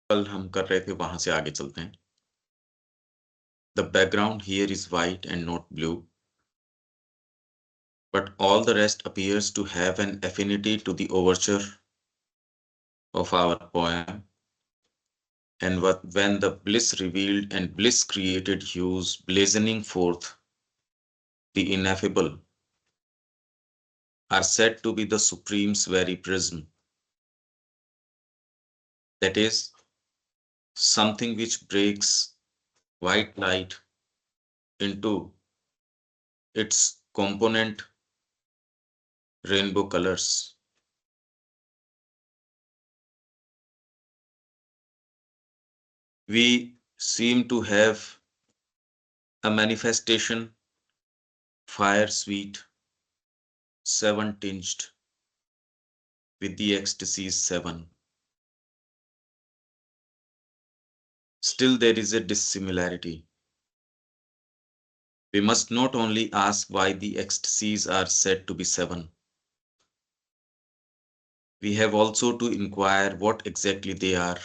कल हम कर रहे थे वहां से आगे चलते हैं। The background here is white and not blue, but all the rest appears to have an affinity to the overture of our poem. And when the bliss revealed and bliss created hues blazoning forth the ineffable are said to be the supreme's very prism, that is, something which breaks white light into its component rainbow colors. We seem to have a manifestation, fire sweet, seven tinged with the ecstasy's seven. Still, there is a dissimilarity. We must not only ask why the ecstasies are said to be seven, we have also to inquire what exactly they are.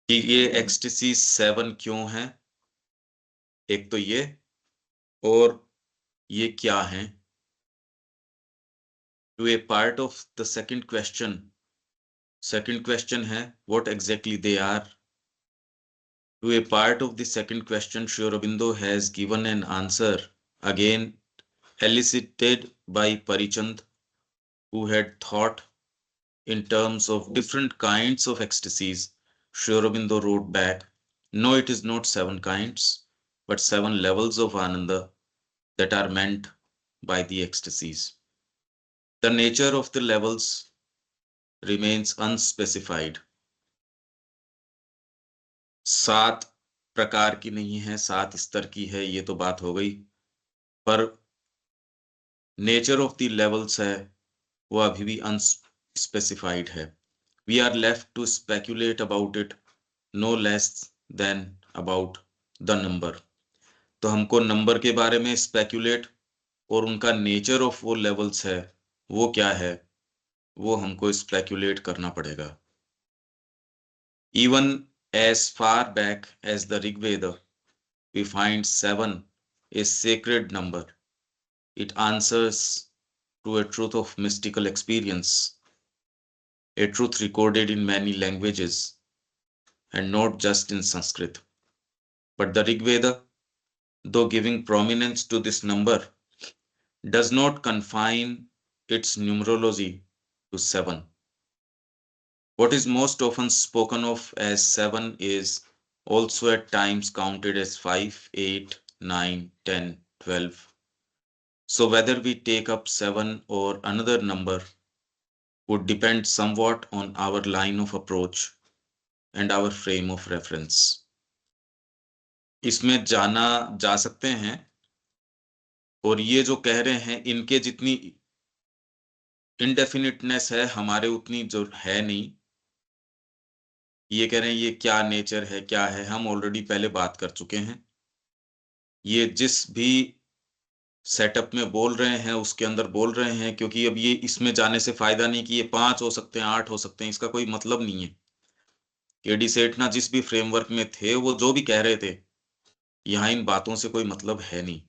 कि ये ecstasies seven क्यों हैं? एक तो ये, और ये क्या हैं? To a part of the second question है what exactly they are. To a part of the second question, Sri Aurobindo has given an answer, again elicited by Parichand, who had thought in terms of different kinds of ecstasies. Sri Aurobindo wrote back, no, it is not seven kinds, but seven levels of Ananda that are meant by the ecstasies. The nature of the levels remains unspecified. सात प्रकार की नहीं है, सात स्तर की है, ये तो बात हो गई, पर नेचर ऑफ द लेवल्स है वो अभी भी अनस्पेसिफाइड है. We are left to speculate about it no less than about the number. तो हमको नंबर के बारे में स्पेक्यूलेट और उनका नेचर ऑफ वो लेवल्स है वो क्या है वो हमको स्पेक्यूलेट करना पड़ेगा. Even as far back as the Rigveda we find seven a sacred number. It answers to a truth of mystical experience, a truth recorded in many languages and not just in Sanskrit. But the Rig Veda, though giving prominence to this number, does not confine its numerology to seven. What is most often spoken of as seven is also at times counted as 5, 8, 9, 10, 12. So whether we take up seven or another number would depend somewhat on our line of approach and our frame of reference. इसमें जाना जा सकते हैं, और ये जो कह रहे हैं इनके जितनी इनडेफिनिटनेस है हमारे उतनी जो है नहीं. ये कह रहे हैं ये क्या नेचर है, क्या है, हम ऑलरेडी पहले बात कर चुके हैं. ये जिस भी सेटअप में बोल रहे हैं उसके अंदर बोल रहे हैं, क्योंकि अब ये इसमें जाने से फायदा नहीं कि ये 5 हो सकते हैं, 8 हो सकते हैं, इसका कोई मतलब नहीं है. केडी सेठ ना जिस भी फ्रेमवर्क में थे वो जो भी कह रहे थे, यहाँ इन बातों से कोई मतलब है नहीं.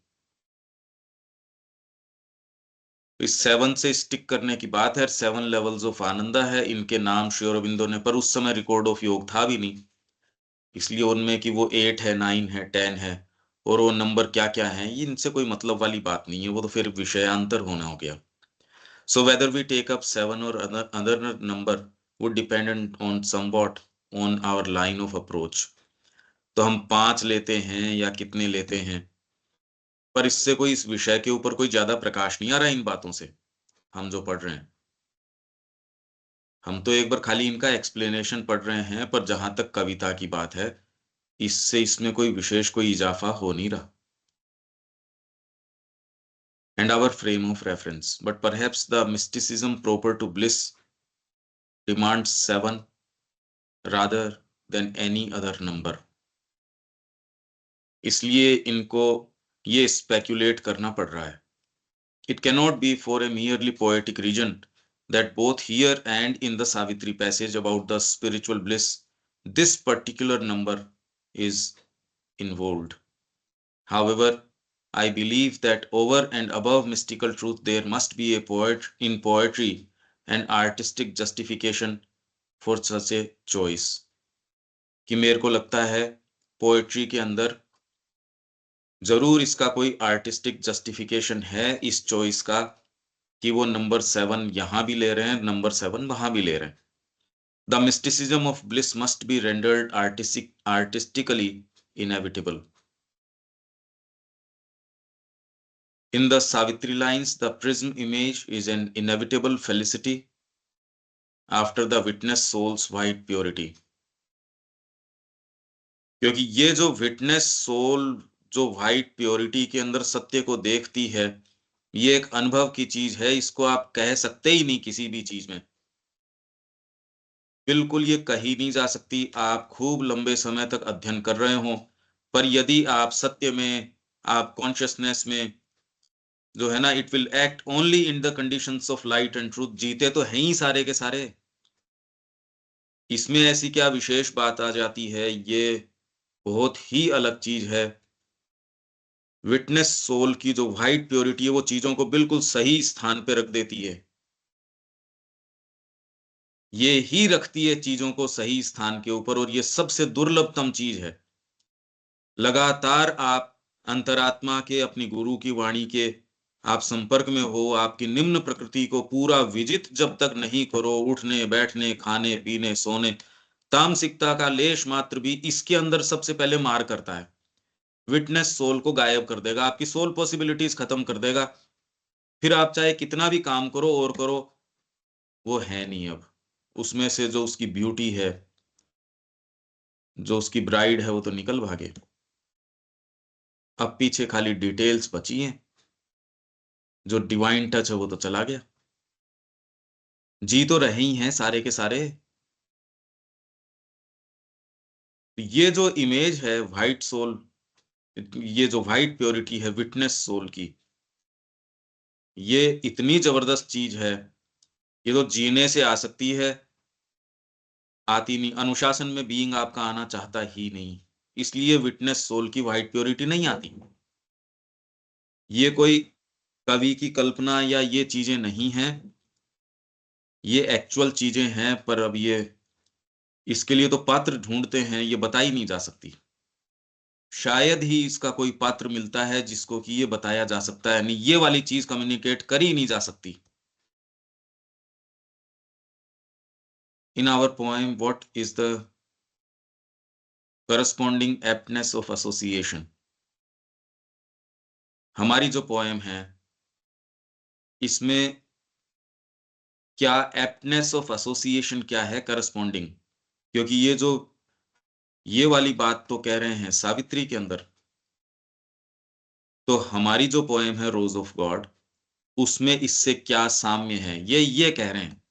इस 7 से स्टिक करने की बात है. 7 लेवल्स ऑफ आनंदा है, इनके नाम श्री अरविंदो ने, पर उस समय रिकॉर्ड ऑफ योग था भी नहीं, इसलिए उनमें कि वो 8 है, 9 है, 10 है, और वो नंबर क्या क्या है, ये इनसे कोई मतलब वाली बात नहीं है, वो तो फिर विषयांतर होना हो गया. So whether we take up 7 or other number would dependent on somewhat on our line of approach. तो हम 5 लेते हैं या कितने लेते हैं, पर इससे कोई इस विषय के ऊपर कोई ज्यादा प्रकाश नहीं आ रहा है इन बातों से. हम जो पढ़ रहे हैं, हम तो एक बार खाली इनका एक्सप्लेनेशन पढ़ रहे हैं, पर जहां तक कविता की बात है, इससे इसमें कोई विशेष कोई इजाफा हो नहीं रहा. And our frame of reference, but perhaps the mysticism proper to bliss demands 7 rather than any other number. इसलिए इनको ये स्पेक्यूलेट करना पड़ रहा है. It cannot be for a merely poetic reason that both here and in the Savitri passage about the spiritual bliss, this particular number is involved. However, I believe that over and above mystical truth, there must be a poetry and artistic justification for such a choice. कि मेरे को लगता है poetry के अंदर जरूर इसका कोई आर्टिस्टिक जस्टिफिकेशन है इस चॉइस का कि वो नंबर 7 यहां भी ले रहे हैं, नंबर 7 वहां भी ले रहे हैं. The mysticism of bliss must be rendered artistically inevitable. In the Savitri lines, the prism image is an inevitable felicity after the witness soul's white purity. क्योंकि ये जो विटनेस सोल जो व्हाइट प्योरिटी के अंदर सत्य को देखती है, ये एक अनुभव की चीज है, इसको आप कह सकते ही नहीं किसी भी चीज में. बिल्कुल ये कही नहीं जा सकती. आप खूब लंबे समय तक अध्ययन कर रहे हो, पर यदि आप सत्य में, आप कॉन्शियसनेस में जो है ना, it will act only in the conditions of light and truth. जीते तो हैं ही सारे के सारे. इसमें ऐसी क्या विशेष बात आ जाती है, ये बहुत ही अलग चीज है. विटनेस सोल की जो व्हाइट प्योरिटी है, वो चीजों को बिल्कुल सही स्थान पे रख देती है. ये ही रखती है चीजों को सही स्थान के ऊपर, और ये सबसे दुर्लभतम चीज है. लगातार आप अंतरात्मा के, अपनी गुरु की वाणी के आप संपर्क में हो, आपकी निम्न प्रकृति को पूरा विजित जब तक नहीं करो, उठने बैठने खाने पीने सोने, तामसिकता का लेश मात्र भी इसके अंदर सबसे पहले मार करता है. विटनेस सोल को गायब कर देगा, आपकी सोल पॉसिबिलिटीज खत्म कर देगा. फिर आप चाहे कितना भी काम करो और करो, वो है नहीं. अब उसमें से जो उसकी ब्यूटी है, जो उसकी ब्राइड है, वो तो निकल भागे. अब पीछे खाली डिटेल्स बची हैं. जो डिवाइन टच है वो तो चला गया. जी तो रहे ही हैं सारे के सारे. ये जो इमेज है व्हाइट सोल, ये जो व्हाइट प्योरिटी है विटनेस सोल की, ये इतनी जबरदस्त चीज है. ये तो जीने से आ सकती है, आती नहीं. अनुशासन में बीइंग आपका आना चाहता ही नहीं, इसलिए विटनेस सोल की व्हाइट प्योरिटी नहीं आती. ये कोई कवि की कल्पना या ये चीजें नहीं हैं, ये एक्चुअल चीजें हैं. पर अब ये इसके लिए तो पात्र ढूंढते हैं, ये बताई नहीं जा सकती. शायद ही इसका कोई पात्र मिलता है जिसको कि ये बताया जा सकता है, नहीं ये वाली चीज कम्युनिकेट करी नहीं जा सकती. In our poem what is the corresponding aptness of association. हमारी जो पोएम है, इसमें क्या एप्टनेस ऑफ एसोसिएशन क्या है, करस्पॉन्डिंग. क्योंकि ये जो ये वाली बात तो कह रहे हैं सावित्री के अंदर, तो हमारी जो पोएम है रोज ऑफ गॉड, उसमें इससे क्या साम्य है, ये कह रहे हैं.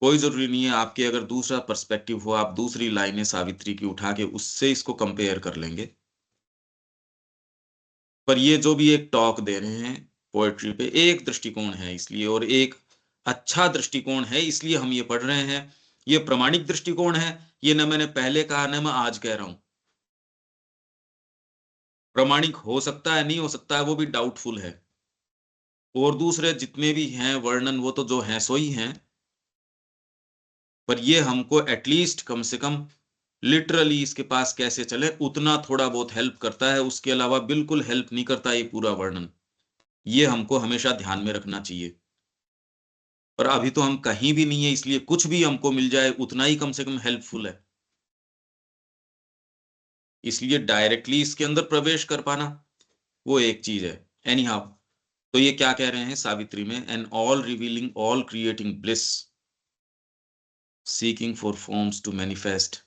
कोई जरूरी नहीं है, आपके अगर दूसरा पर्सपेक्टिव हो, आप दूसरी लाइनें सावित्री की उठा के उससे इसको कंपेयर कर लेंगे. पर ये जो भी एक टॉक दे रहे हैं पोएट्री पे, एक दृष्टिकोण है इसलिए, और एक अच्छा दृष्टिकोण है इसलिए हम ये पढ़ रहे हैं. ये प्रमाणिक दृष्टिकोण है, ये न मैंने पहले कहा न मैं आज कह रहा हूं. प्रमाणिक हो सकता है, नहीं हो सकता है, वो भी डाउटफुल है. और दूसरे जितने भी हैं वर्णन, वो तो जो हैं सो ही हैं. पर ये हमको एटलीस्ट कम से कम लिटरली इसके पास कैसे चले उतना थोड़ा बहुत हेल्प करता है. उसके अलावा बिल्कुल हेल्प नहीं करता ये पूरा वर्णन. ये हमको हमेशा ध्यान में रखना चाहिए. और अभी तो हम कहीं भी नहीं है, इसलिए कुछ भी हमको मिल जाए उतना ही कम से कम हेल्पफुल है. इसलिए डायरेक्टली इसके अंदर प्रवेश कर पाना वो एक चीज है. एनी हाउ, तो ये क्या कह रहे हैं सावित्री में, an all revealing all creating bliss seeking for forms to manifest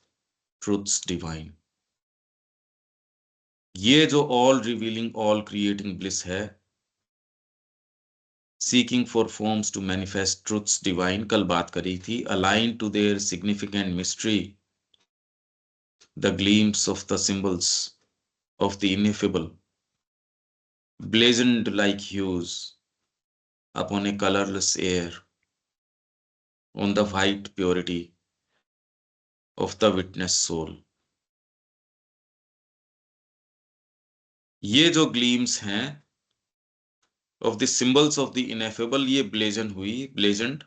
truths divine. ये जो all revealing all creating bliss है, seeking for forms to manifest truths divine, कल बात करी थी. Align to their significant mystery the gleams of the symbols of the ineffable, blazoned like hues, upon a colorless air, on the white purity of the witness soul. ये जो gleams हैं of the symbols of the ineffable, ये ब्लेजन हुई, blazoned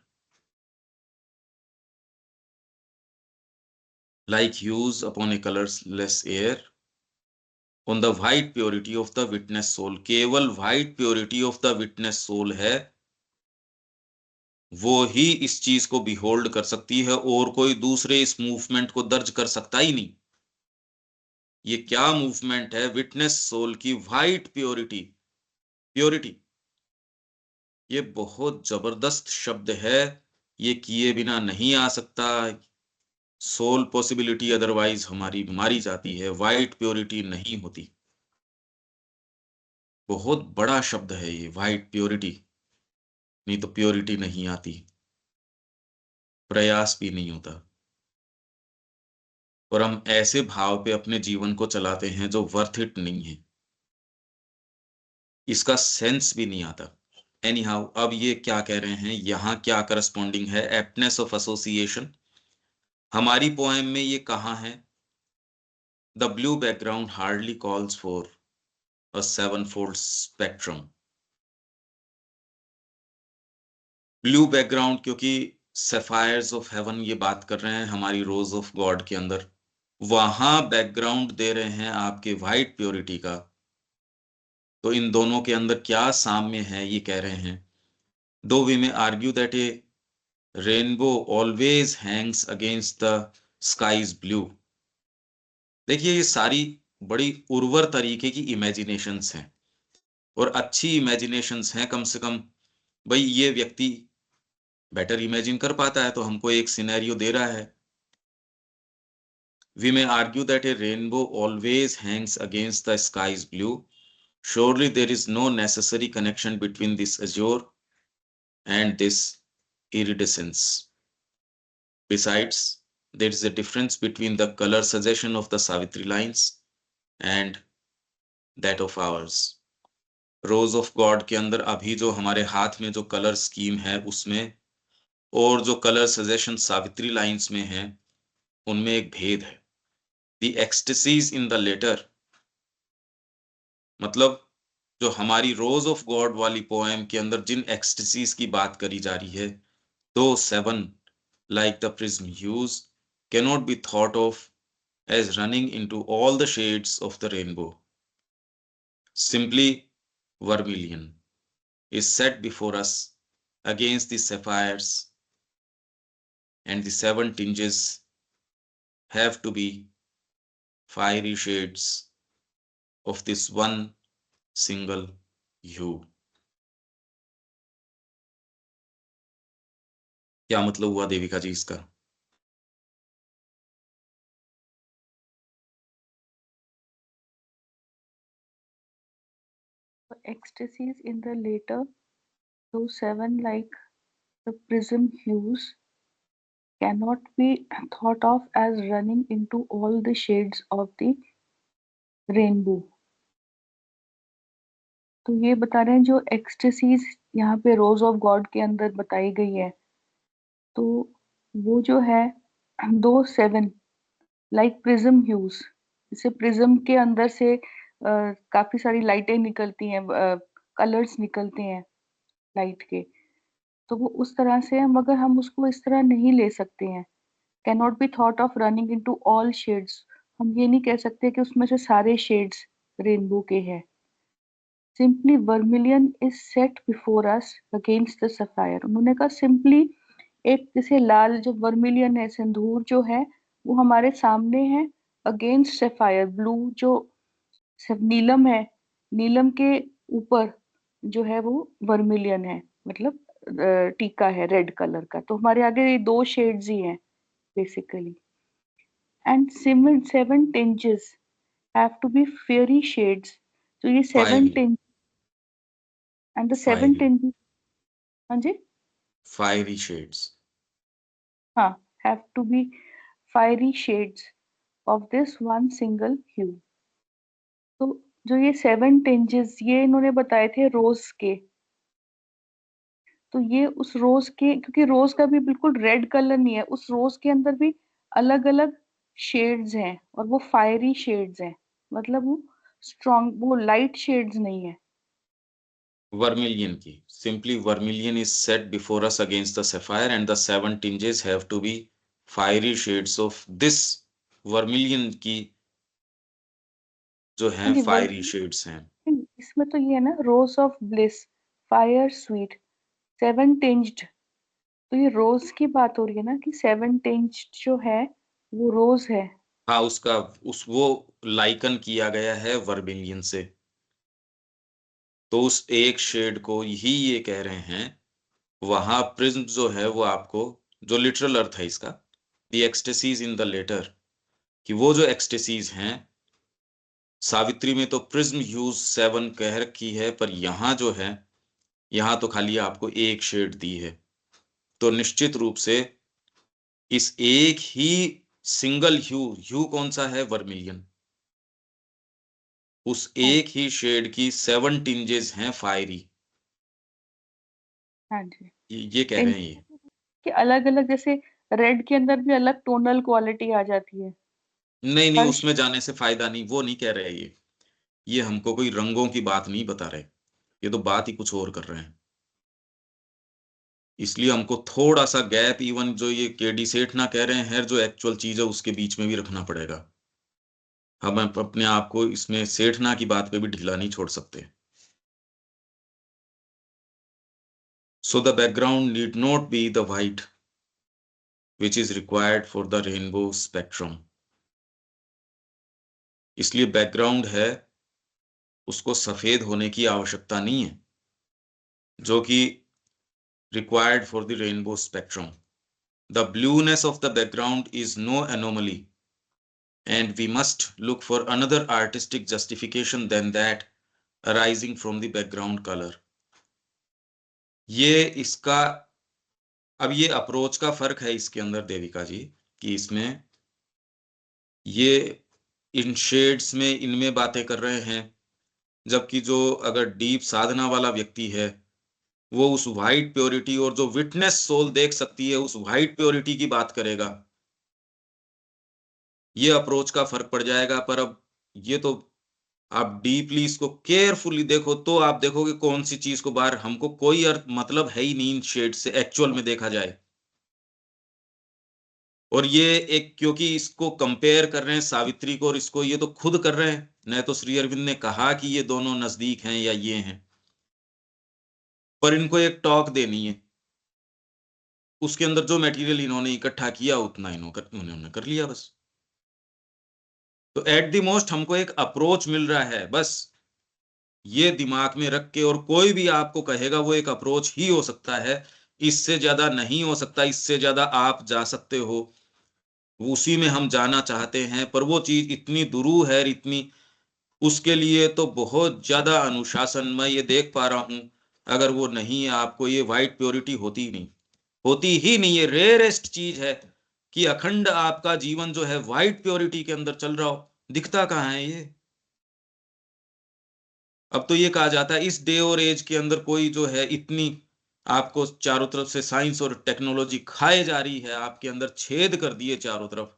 like hues upon a colorless air on the white purity of the witness soul. केवल white purity of the witness soul है, वो ही इस चीज को बिहोल्ड कर सकती है, और कोई दूसरे इस मूवमेंट को दर्ज कर सकता ही नहीं। ये क्या मूवमेंट है? विटनेस सोल की वाइट प्योरिटी। प्योरिटी ये बहुत जबरदस्त शब्द है, ये किए बिना नहीं आ सकता। सोल पॉसिबिलिटी अदरवाइज हमारी मारी जाती है, वाइट प्योरिटी नहीं होती। बहुत बड़ा शब्द है ये, वाइट प्योरिटी, नहीं तो प्योरिटी नहीं आती, प्रयास भी नहीं होता, और हम ऐसे भाव पे अपने जीवन को चलाते हैं जो वर्थ इट नहीं है, इसका सेंस भी नहीं आता। एनी हाउ, अब ये क्या कह रहे हैं यहाँ, क्या करस्पॉन्डिंग है? एप्टनेस ऑफ एसोसिएशन। हमारी पोएम में ये कहाँ है? The blue background hardly calls for a seven fold spectrum. Blue background क्योंकि सफायर्स ऑफ हेवन ये बात कर रहे हैं हमारी रोज ऑफ गॉड के अंदर, वहां बैकग्राउंड दे रहे हैं आपके वाइट प्योरिटी का। तो इन दोनों के अंदर क्या साम्य है ये कह रहे हैं। Though we may argue that a rainbow always hangs against the skies blue. देखिए ये सारी बड़ी उर्वर तरीके की इमेजिनेशंस हैं, और अच्छी इमेजिनेशंस हैं। कम से कम भाई ये व्यक्ति बेटर इमेजिन कर पाता है, तो हमको एक सिनेरियो दे रहा है। We may argue that a rainbow always hangs against the skies blue. Surely there is no necessary connection between this azure and this iridescence. Besides, there is a difference between the color suggestion of the Savitri lines and that of ours. Rose of God के अंदर अभी जो हमारे हाथ में जो colour scheme है उसमें, और जो कलर सजेशन सावित्री लाइंस में है, उनमें एक भेद है। The ecstasies in the latter, मतलब जो हमारी रोज ऑफ गॉड वाली पोएम के अंदर जिन एक्सटेसीज की बात करी जा रही है, दो seven like the prism hues cannot be thought of as running into all the shades of the rainbow. Simply vermilion is set before us against the sapphires, and the seven tinges have to be fiery shades of this one single hue. क्या मतलब हुआ देविका जी इसका? Ecstasies in the later, those seven like the prism hues cannot be thought of as running into all the shades of the rainbow. तो ये बता रहे हैं जो एक्सटेसीज यहाँ पे रोज ऑफ गॉड के अंदर बताई गई है, तो वो जो है दो सेवन लाइक प्रिज्म ह्यूज, जैसे प्रिज्म के अंदर से काफी सारी लाइटें निकलती हैं, कलर्स निकलते हैं लाइट के, तो वो उस तरह से है, मगर हम उसको इस तरह नहीं ले सकते हैं। Cannot be thought of running into all shades, हम ये नहीं कह सकते कि उसमें से सारे शेड्स रेनबो के हैं। Simply vermilion is set before us against the sapphire, उन्होंने कहा सिंपली एक जैसे लाल जो वर्मिलियन है, सिंदूर जो है वो हमारे सामने है अगेंस्ट सफायर ब्लू, जो नीलम है, नीलम के ऊपर जो है वो वर्मिलियन है, मतलब टीका है रेड कलर का, तो हमारे आगे ये दो शेड्स ही हैं basically. And seven tinges have to be fiery shades, तो ये seven fiery, tinge and the seven fiery, tinges, हाँ जी, फायरी शेड्स। हाँ, have to be fiery shades of this one single hue. तो जो ये सेवन टिंजेस ये इन्होंने बताए थे रोज के, तो ये उस रोज के, क्योंकि रोज का भी बिल्कुल रेड कलर नहीं है, उस रोज के अंदर भी अलग अलग शेड्स हैं, और वो फायरी शेड्स हैं, मतलब वो स्ट्रॉन्ग, वो लाइट शेड्स नहीं है। वर्मिलियन की, simply vermilion is set before us against the sapphire and the seven tinges have to be fiery shades of this vermilion की जो हाँ हैं जी, फायरी शेड्स हैं। इसमें तो ये है ना, rose of bliss, fire sweet, seven tinged. तो ये रोज की बात हो रही है ना, कि सेवन टिंज्ड जो है वो रोज है। हाँ, उसका उस वो लाइकन किया गया है वर्मिलियन से। तो उस एक शेड को ही ये कह रहे हैं, वहां प्रिज्म जो है वो आपको, जो लिटरल अर्थ है इसका, the ecstasies in the latter, कि वो जो एक्सटेसीज हैं, सावित्री में तो प्रिज्म ह्यूज 7 कह रखी है, पर यहाँ जो है, यहाँ तो खाली आपको एक शेड दी है। तो निश्चित रूप से इस एक ही सिंगल ह्यू कौन सा है? वर्मिलियन। उस हाँ एक ही शेड की 7 टिंजेस हैं फायरी। हाँ जी। ये कह रहे इन हैं ये। कि अलग अलग, जैसे रेड के अंदर भी अलग टोनल क्वालिटी आ जाती है। नहीं नहीं, हर उसमें जाने से फायदा नहीं, वो नहीं कह रहे ये हमको कोई रंगों की बात नहीं बता रहे, ये तो बात ही कुछ और कर रहे हैं। इसलिए हमको थोड़ा सा गैप, इवन जो ये केडी सेठ ना कह रहे हैं, जो एक्चुअल चीज है उसके बीच में भी रखना पड़ेगा। हम अपने आप को इसमें सेठना की बात पे भी ढीला नहीं छोड़ सकते। So the background need not be the white which is required for the rainbow spectrum. इसलिए बैकग्राउंड है, उसको सफेद होने की आवश्यकता नहीं है, जो कि required for the rainbow spectrum. The blueness of the background is no anomaly and we must look for another artistic justification than that arising from the background color। ये इसका, अब ये अप्रोच का फर्क है इसके अंदर देविका जी, कि इसमें ये इन शेड्स में इनमें बातें कर रहे हैं, जबकि जो अगर डीप साधना वाला व्यक्ति है, वो उस वाइट प्योरिटी और जो विटनेस सोल देख सकती है उस वाइट प्योरिटी की बात करेगा। ये अप्रोच का फर्क पड़ जाएगा। पर अब ये तो आप डीपली इसको केयरफुली देखो तो आप देखोगे कौन सी चीज को बाहर, हमको कोई अर्थ मतलब है ही नहीं इन शेड से एक्चुअल में देखा जाए। और ये एक, क्योंकि इसको कंपेयर कर रहे हैं सावित्री को और इसको, ये तो खुद कर रहे हैं, न तो श्री अरविंद ने कहा कि ये दोनों नजदीक हैं या ये हैं, पर इनको एक टॉक देनी है। उसके अंदर जो मटेरियल इन्होंने इकट्ठा किया उतना इन्होंने कर लिया बस। तो एट द मोस्ट हमको एक अप्रोच मिल रहा है बस, ये दिमाग में रख के। और कोई भी आपको कहेगा वो एक अप्रोच ही हो सकता है, इससे ज्यादा नहीं हो सकता, इससे ज्यादा आप जा सकते हो, उसी में हम जाना चाहते हैं, पर वो चीज इतनी दुरूह है, इतनी, उसके लिए तो बहुत ज्यादा अनुशासन मैं ये देख पा रहा हूं। अगर वो नहीं है, आपको ये वाइट प्योरिटी होती ही नहीं, होती ही नहीं। ये रेयरेस्ट चीज है कि अखंड आपका जीवन जो है वाइट प्योरिटी के अंदर चल रहा हो। दिखता कहाँ है ये? अब तो ये कहा जाता है इस डे और एज के अंदर कोई जो है इतनी, आपको चारों तरफ से साइंस और टेक्नोलॉजी खाए जा रही है, आपके अंदर छेद कर दिए चारों तरफ,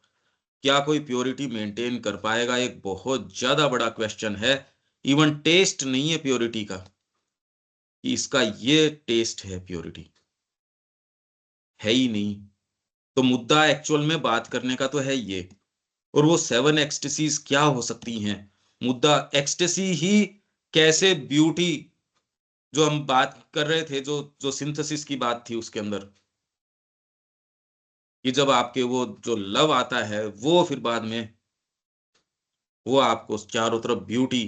क्या कोई प्योरिटी मेंटेन कर पाएगा? एक बहुत ज्यादा बड़ा क्वेश्चन है। इवन टेस्ट नहीं है प्योरिटी का, कि इसका ये टेस्ट है प्योरिटी, है ही नहीं। तो मुद्दा एक्चुअल में बात करने का तो है ये। और वो 7 एक्सटेसीज क्या हो सकती हैं? मुद्दा एक्सटेसी ही कैसे ब्यूटी, जो हम बात कर रहे थे, जो जो सिंथेसिस की बात थी उसके अंदर, कि जब आपके वो जो लव आता है, वो फिर बाद में वो आपको चारों तरफ ब्यूटी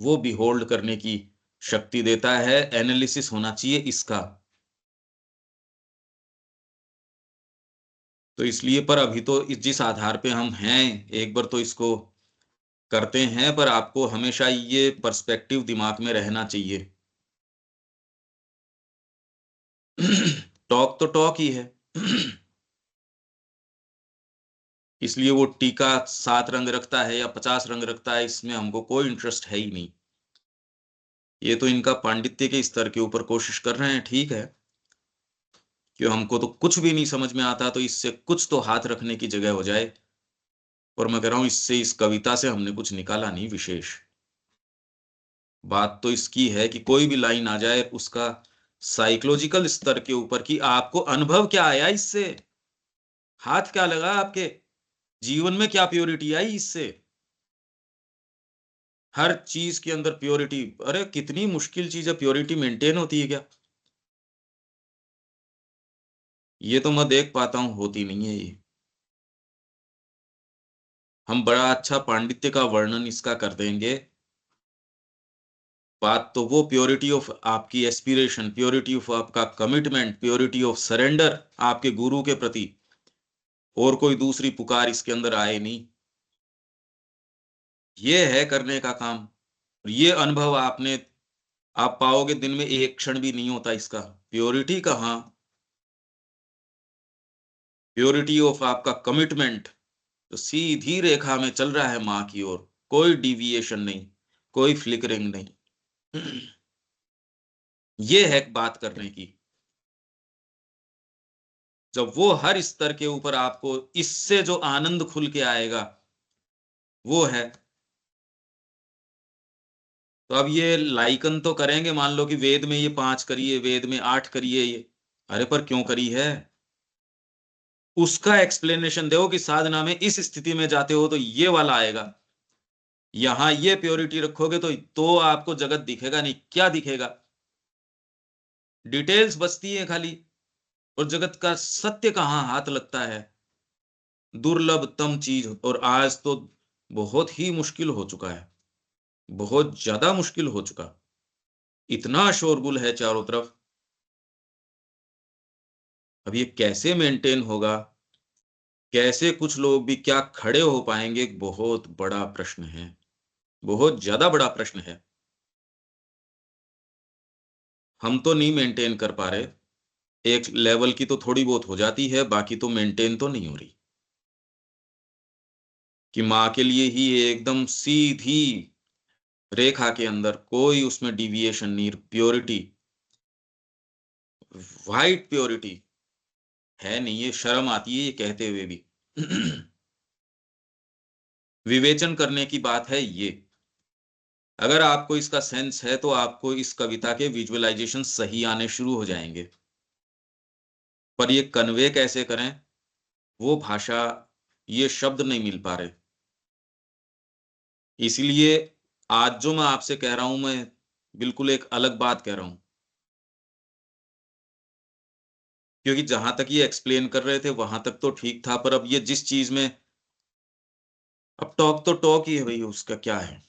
वो बिहोल्ड करने की शक्ति देता है। एनालिसिस होना चाहिए इसका। तो इसलिए, पर अभी तो जिस आधार पे हम हैं, एक बार तो इसको करते हैं, पर आपको हमेशा ये पर्सपेक्टिव दिमाग में रहना चाहिए। टॉक तो टॉक ही है। इसलिए वो टीका 7 रंग रखता है या 50 रंग रखता है, इसमें हमको कोई इंटरेस्ट है ही नहीं। ये तो इनका पांडित्य के स्तर के ऊपर कोशिश कर रहे हैं, ठीक है, कि हमको तो कुछ भी नहीं समझ में आता, तो इससे कुछ तो हाथ रखने की जगह हो जाए। और मैं कह रहा हूं, इससे, इस कविता से हमने कुछ निकाला नहीं विशेष। बात तो इसकी है कि कोई भी लाइन आ जाए, उसका साइकोलॉजिकल स्तर के ऊपर, कि आपको अनुभव क्या आया इससे, हाथ क्या लगा आपके जीवन में, क्या प्योरिटी आई इससे। हर चीज के अंदर प्योरिटी, अरे कितनी मुश्किल चीज है, प्योरिटी मेंटेन होती है क्या? ये तो मैं देख पाता हूं होती नहीं है ये। हम बड़ा अच्छा पांडित्य का वर्णन इसका कर देंगे, बात तो वो प्योरिटी ऑफ आपकी एस्पिरेशन, प्योरिटी ऑफ आपका कमिटमेंट, प्योरिटी ऑफ सरेंडर आपके गुरु के प्रति, और कोई दूसरी पुकार इसके अंदर आए नहीं। ये है करने का काम। ये अनुभव आप पाओगे, दिन में एक क्षण भी नहीं होता इसका। प्योरिटी कहाँ, प्योरिटी ऑफ आपका कमिटमेंट, तो सीधी रेखा में चल रहा है मां की ओर, कोई डिविएशन नहीं, कोई फ्लिकरिंग नहीं। ये है बात करने की। जब वो हर स्तर के ऊपर आपको इससे जो आनंद खुल के आएगा, वो है। तो अब ये लाइकन तो करेंगे, मान लो कि वेद में ये 5 करिए, वेद में 8 करिए, ये अरे पर क्यों करी है, उसका एक्सप्लेनेशन दो कि साधना में इस स्थिति में जाते हो तो ये वाला आएगा, यहां ये प्योरिटी रखोगे तो आपको जगत दिखेगा नहीं, क्या दिखेगा, डिटेल्स बचती है खाली, और जगत का सत्य कहाँ हाथ लगता है। दुर्लभतम चीज, और आज तो बहुत ही मुश्किल हो चुका है, बहुत ज्यादा मुश्किल हो चुका, इतना शोरगुल है चारों तरफ। अब ये कैसे मेंटेन होगा, कैसे कुछ लोग भी क्या खड़े हो पाएंगे, एक बहुत बड़ा प्रश्न है, बहुत ज्यादा बड़ा प्रश्न है। हम तो नहीं मेंटेन कर पा रहे, एक लेवल की तो थोड़ी बहुत हो जाती है, बाकी तो मेंटेन तो नहीं हो रही, कि माँ के लिए ही एकदम सीधी रेखा के अंदर कोई उसमें डिविएशन नहीं, प्योरिटी, वाइट प्योरिटी है नहीं। ये शर्म आती है ये कहते हुए भी। विवेचन करने की बात है ये। अगर आपको इसका सेंस है तो आपको इस कविता के विजुअलाइजेशन सही आने शुरू हो जाएंगे, पर ये कन्वे कैसे करें, वो भाषा, ये शब्द नहीं मिल पा रहे। इसलिए आज जो मैं आपसे कह रहा हूं, मैं बिल्कुल एक अलग बात कह रहा हूं, क्योंकि जहां तक ये एक्सप्लेन कर रहे थे वहां तक तो ठीक था, पर अब ये जिस चीज में, अब टॉक तो टॉक ही है भाई, उसका क्या है।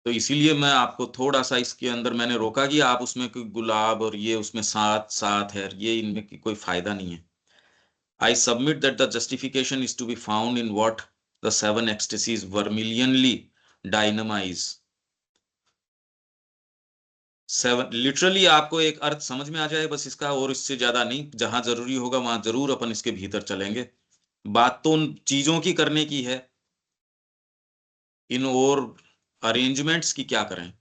तो इसीलिए मैं आपको थोड़ा सा इसके अंदर मैंने रोका कि आप उसमें कोई गुलाब और ये उसमें सात सात है, ये इनमें की कोई फायदा नहीं है। I submit that the justification is to be found in what the seven ecstasies vermilionly dynamize. Seven literally आपको एक अर्थ समझ में आ जाए बस इसका, और इससे ज्यादा नहीं, जहां जरूरी होगा वहां जरूर अपन इसके भीतर चलेंगे। बात तो उन चीजों की करने की है, इन और अरेंजमेंट्स की क्या करें।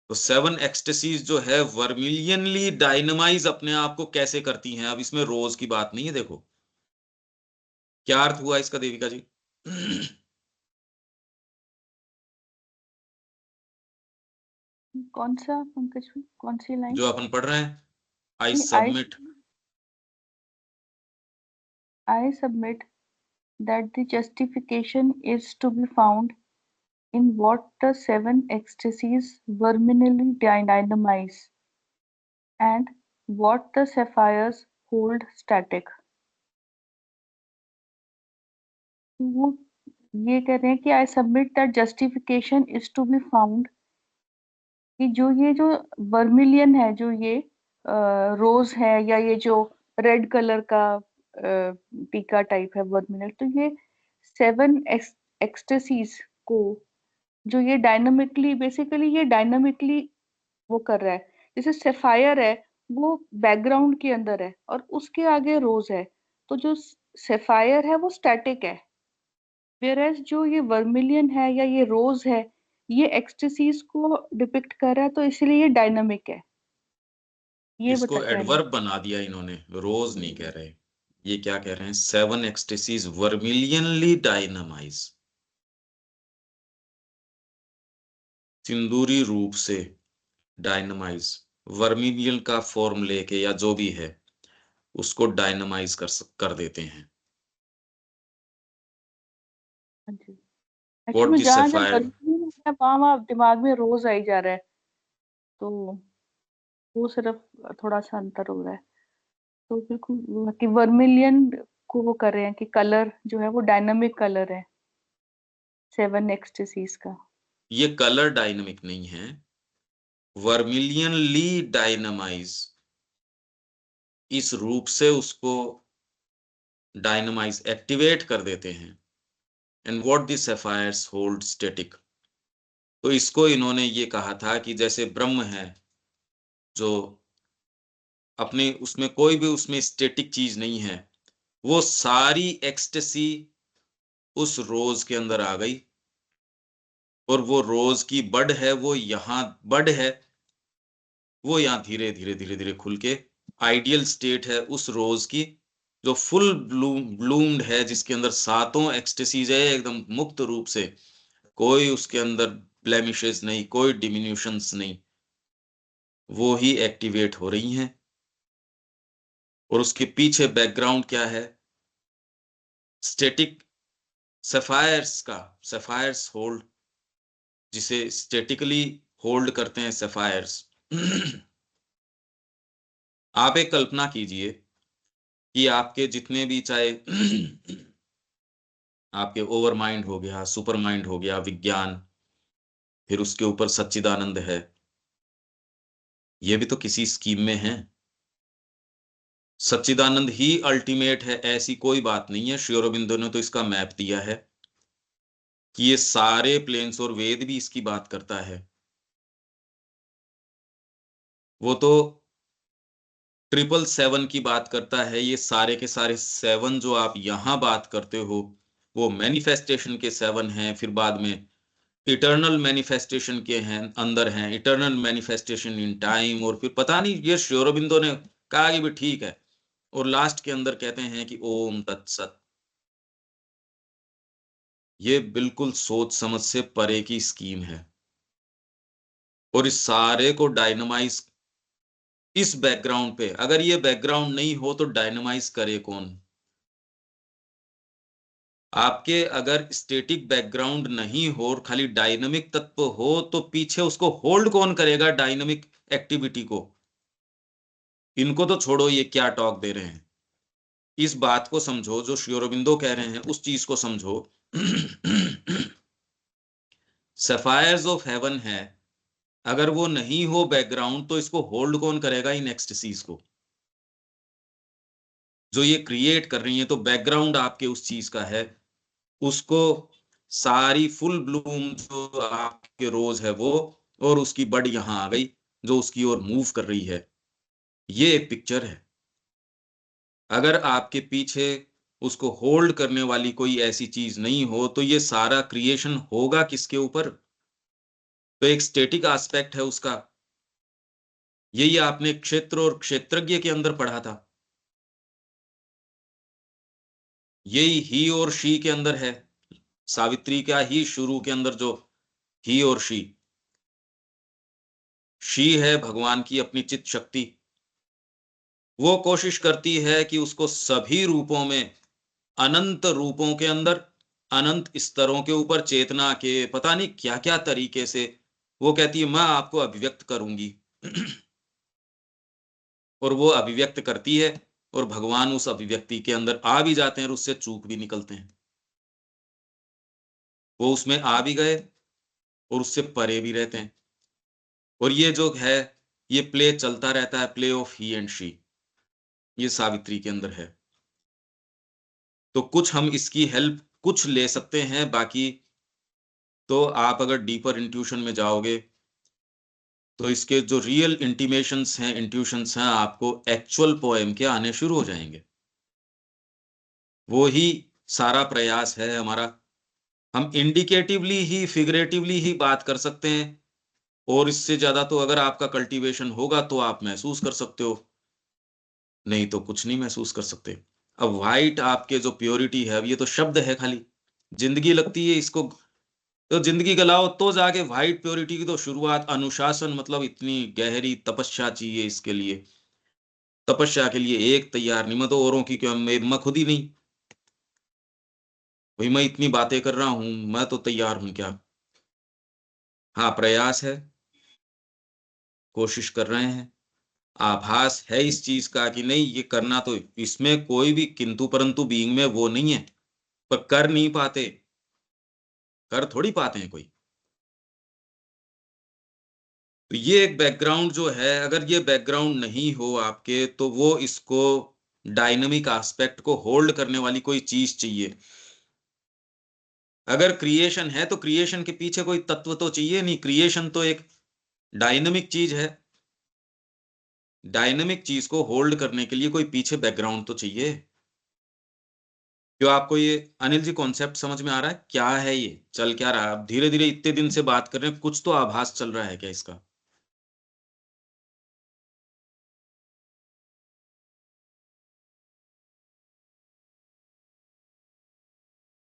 तो सेवन एक्सटेसीज जो है वर्मिलियनली डायनमाइज अपने आप को कैसे करती हैं, अब इसमें रोज की बात नहीं है, देखो क्या अर्थ हुआ इसका देविका जी। कौन सा पंकज भाई, कौन सी लाइन? जो अपन पढ़ रहे हैं, आई नहीं, submit. I submit that the justification is to be found in what the seven ecstasies verminally dynamize and what the sapphires hold static. तो वो ये कह रहे हैं कि I submit that justification is to be found कि जो ये जो वर्मिलियन है, जो ये रोज है, या ये जो रेड कलर का टीका टाइप है वर्मिलियन, तो ये सेवन एक्सटेसीज को, जो ये डायनामिकली, बेसिकली ये डायनामिकली वो कर रहा है। जैसे सेफायर है, वो बैकग्राउंड के अंदर है और उसके आगे रोज है, तो जो सेफायर है वो स्टैटिक है, वेयरएज जो ये वर्मिलियन है या ये रोज है, ये एक्सटेसीज को डिपिक्ट कर रहा है, तो इसलिए ये डायनामिक है, ये इसको बता कह रहे हैं। एडवर्ब बना दिया इन्होंने, रोज नहीं कह रहे। ये क्या कह रहे हैं, 7 एक्सटेसीज वर्मिलियनली डायनामाइज, सिंदूरी रूप से डायनामाइज, वर्मिलियन का फॉर्म लेके या जो भी है उसको डायनामाइज कर देते हैं। हाँ जी। व्हाट एक्चुअली में दिस जहाँ जहाँ सफायर, वर्मिलियन है वहाँ वहाँ दिमाग में रोज आई जा रहा है, तो वो सिर्फ थोड़ा सा अंतर हो रहा है। तो बिल्कुल कि वर्मिलियन को वो कर रहे हैं कि कलर जो है वो डायनामिक कलर है 7 एक्सटेसीज का। ये कलर डायनामिक नहीं है, वर्मिलियनली डायनामाइज, इस रूप से उसको डायनामाइज एक्टिवेट कर देते हैं। And what this sapphires hold static, तो इसको इन्होंने ये कहा था कि जैसे ब्रह्म है जो अपने उसमें कोई भी उसमें स्टैटिक चीज नहीं है, वो सारी एक्सटेसी उस रोज के अंदर आ गई, और वो रोज की बड है, वो यहाँ बड है, वो यहाँ धीरे धीरे धीरे धीरे खुल के आइडियल स्टेट है उस रोज की, जो फुल ब्लूम्ड है, जिसके अंदर सातों एक्सटेसीज है एकदम मुक्त रूप से, कोई उसके अंदर ब्लेमिशेस नहीं, कोई डिमिन्यूशंस नहीं, वो ही एक्टिवेट हो रही हैं। और उसके पीछे बैकग्राउंड क्या है, स्टैटिक सफायर्स का, सफायर्स होल्ड, जिसे स्टैटिकली होल्ड करते हैं सफायर्स। आप एक कल्पना कीजिए कि आपके जितने भी चाहे आपके ओवर माइंड हो गया, सुपर माइंड हो गया, विज्ञान, फिर उसके ऊपर सच्चिदानंद है, ये भी तो किसी स्कीम में है। सच्चिदानंद ही अल्टीमेट है ऐसी कोई बात नहीं है, श्री अरबिंदो ने तो इसका मैप दिया है कि ये सारे प्लेन्स, और वेद भी इसकी बात करता है। वो तो 777 की बात करता है, ये सारे के सारे 7 जो आप यहां बात करते हो वो मैनिफेस्टेशन के 7 हैं, फिर बाद में इटर्नल मैनिफेस्टेशन के हैं, अंदर हैं इटर्नल मैनिफेस्टेशन इन टाइम, और फिर पता नहीं ये श्री अरबिंदो ने कहा कि भी ठीक है, और लास्ट के अंदर कहते हैं कि ओम तत्सत। ये बिल्कुल सोच समझ से परे की स्कीम है, और इस सारे को डायनामाइज इस बैकग्राउंड पे, अगर ये बैकग्राउंड नहीं हो तो डायनामाइज करे कौन? आपके अगर स्टैटिक बैकग्राउंड नहीं हो और खाली डायनामिक तत्व हो, तो पीछे उसको होल्ड कौन करेगा डायनामिक एक्टिविटी को? इनको तो छोड़ो, ये क्या टॉक दे रहे हैं, इस बात को समझो जो श्री अरबिंदो कह रहे हैं, उस चीज को समझो। सफायर्स ऑफ हेवन है, अगर वो नहीं हो बैकग्राउंड, तो इसको होल्ड कौन करेगा इन एक्सटेसीज को जो ये क्रिएट कर रही है? तो बैकग्राउंड आपके उस चीज का है, उसको सारी फुल ब्लूम जो आपके रोज है वो, और उसकी बड यहां आ गई जो उसकी ओर मूव कर रही है, ये एक पिक्चर है। अगर आपके पीछे उसको होल्ड करने वाली कोई ऐसी चीज नहीं हो, तो ये सारा क्रिएशन होगा किसके ऊपर? तो एक स्टैटिक एस्पेक्ट है उसका, यही आपने क्षेत्र और क्षेत्रज्ञ के अंदर पढ़ा था, यही ही और शी के अंदर है, सावित्री का ही शुरू के अंदर जो ही और शी है भगवान की अपनी चित शक्ति, वो कोशिश करती है कि उसको सभी रूपों में, अनंत रूपों के अंदर, अनंत स्तरों के ऊपर, चेतना के पता नहीं क्या क्या तरीके से, वो कहती है मैं आपको अभिव्यक्त करूंगी। और वो अभिव्यक्त करती है, और भगवान उस अभिव्यक्ति के अंदर आ भी जाते हैं और उससे चूक भी निकलते हैं। वो उसमें आ भी गए और उससे परे भी रहते हैं, और ये जो है, ये प्ले चलता रहता है, play of he and she, ये सावित्री के अंदर है। तो कुछ हम इसकी हेल्प कुछ ले सकते हैं, बाकी तो आप अगर डीपर इंट्यूशन में जाओगे, तो इसके जो रियल इंटीमेशंस हैं, इंट्यूशंस हैं, आपको एक्चुअल पोएम के आने शुरू हो जाएंगे। वो ही सारा प्रयास है हमारा, हम इंडिकेटिवली ही, फिगरेटिवली ही बात कर सकते हैं, और इससे ज्यादा तो अगर आपका कल्टीवेशन होगा तो आप महसूस कर सकते हो, नहीं तो कुछ नहीं महसूस कर सकते। अब वाइट आपके जो प्योरिटी है, अब ये तो शब्द है खाली, जिंदगी लगती है इसको, तो जिंदगी गलाओ तो जाके वाइट प्योरिटी की तो शुरुआत, अनुशासन मतलब इतनी गहरी तपस्या चाहिए इसके लिए। तपस्या के लिए एक तैयार नहीं, मैं तो औरों की क्यों, मैं खुद ही नहीं, भाई मैं इतनी बातें कर रहा हूं, मैं तो तैयार हूं क्या? हाँ, प्रयास है, कोशिश कर रहे हैं, आभास है इस चीज का कि नहीं ये करना, तो इसमें कोई भी किंतु परंतु बीइंग में वो नहीं है, पर कर नहीं पाते, कर थोड़ी पाते हैं कोई। तो ये एक बैकग्राउंड जो है, अगर ये बैकग्राउंड नहीं हो आपके, तो वो इसको डायनामिक एस्पेक्ट को होल्ड करने वाली कोई चीज चाहिए। अगर क्रिएशन है तो क्रिएशन के पीछे कोई तत्व तो चाहिए नहीं, क्रिएशन तो एक डायनामिक चीज है, डायनामिक चीज को होल्ड करने के लिए कोई पीछे बैकग्राउंड तो चाहिए। क्यों आपको ये अनिल जी कॉन्सेप्ट समझ में आ रहा है, क्या है ये, चल क्या रहा है? आप धीरे धीरे इतने दिन से बात कर रहे हैं, कुछ तो आभास चल रहा है क्या इसका?